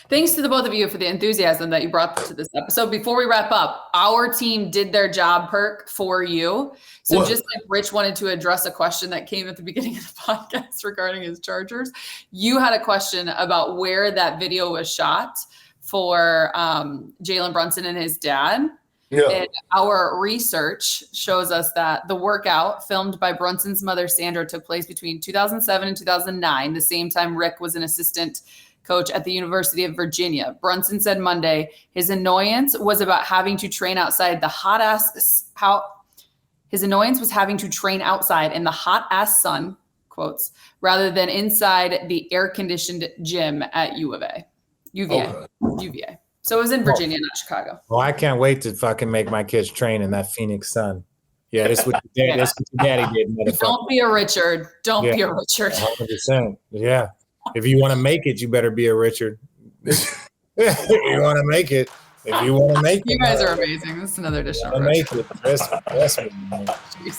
Thanks to the both of you for the enthusiasm that you brought to this episode. Before we wrap up, our team did their job, Perk, for you. So just like Rich wanted to address a question that came at the beginning of the podcast regarding his Chargers, you had a question about where that video was shot for Jalen Brunson and his dad. Yeah. And our research shows us that the workout filmed by Brunson's mother, Sandra, took place between 2007 and 2009, the same time Rick was an assistant coach at the University of Virginia. Brunson said Monday his annoyance was about having to train outside the his annoyance was having to train outside in the hot ass sun, quotes, rather than inside the air conditioned gym at UVA. So it was in Virginia, not Chicago. Well, I can't wait to fucking make my kids train in that Phoenix sun. Yeah, that's what your daddy did, motherfucker. Don't be a Richard. Don't be a Richard. 100%. Yeah. If you want to make it, you better be a Richard. If you want to make it. If you want to make it. You guys are amazing. This is another edition of Make it. That's what you make.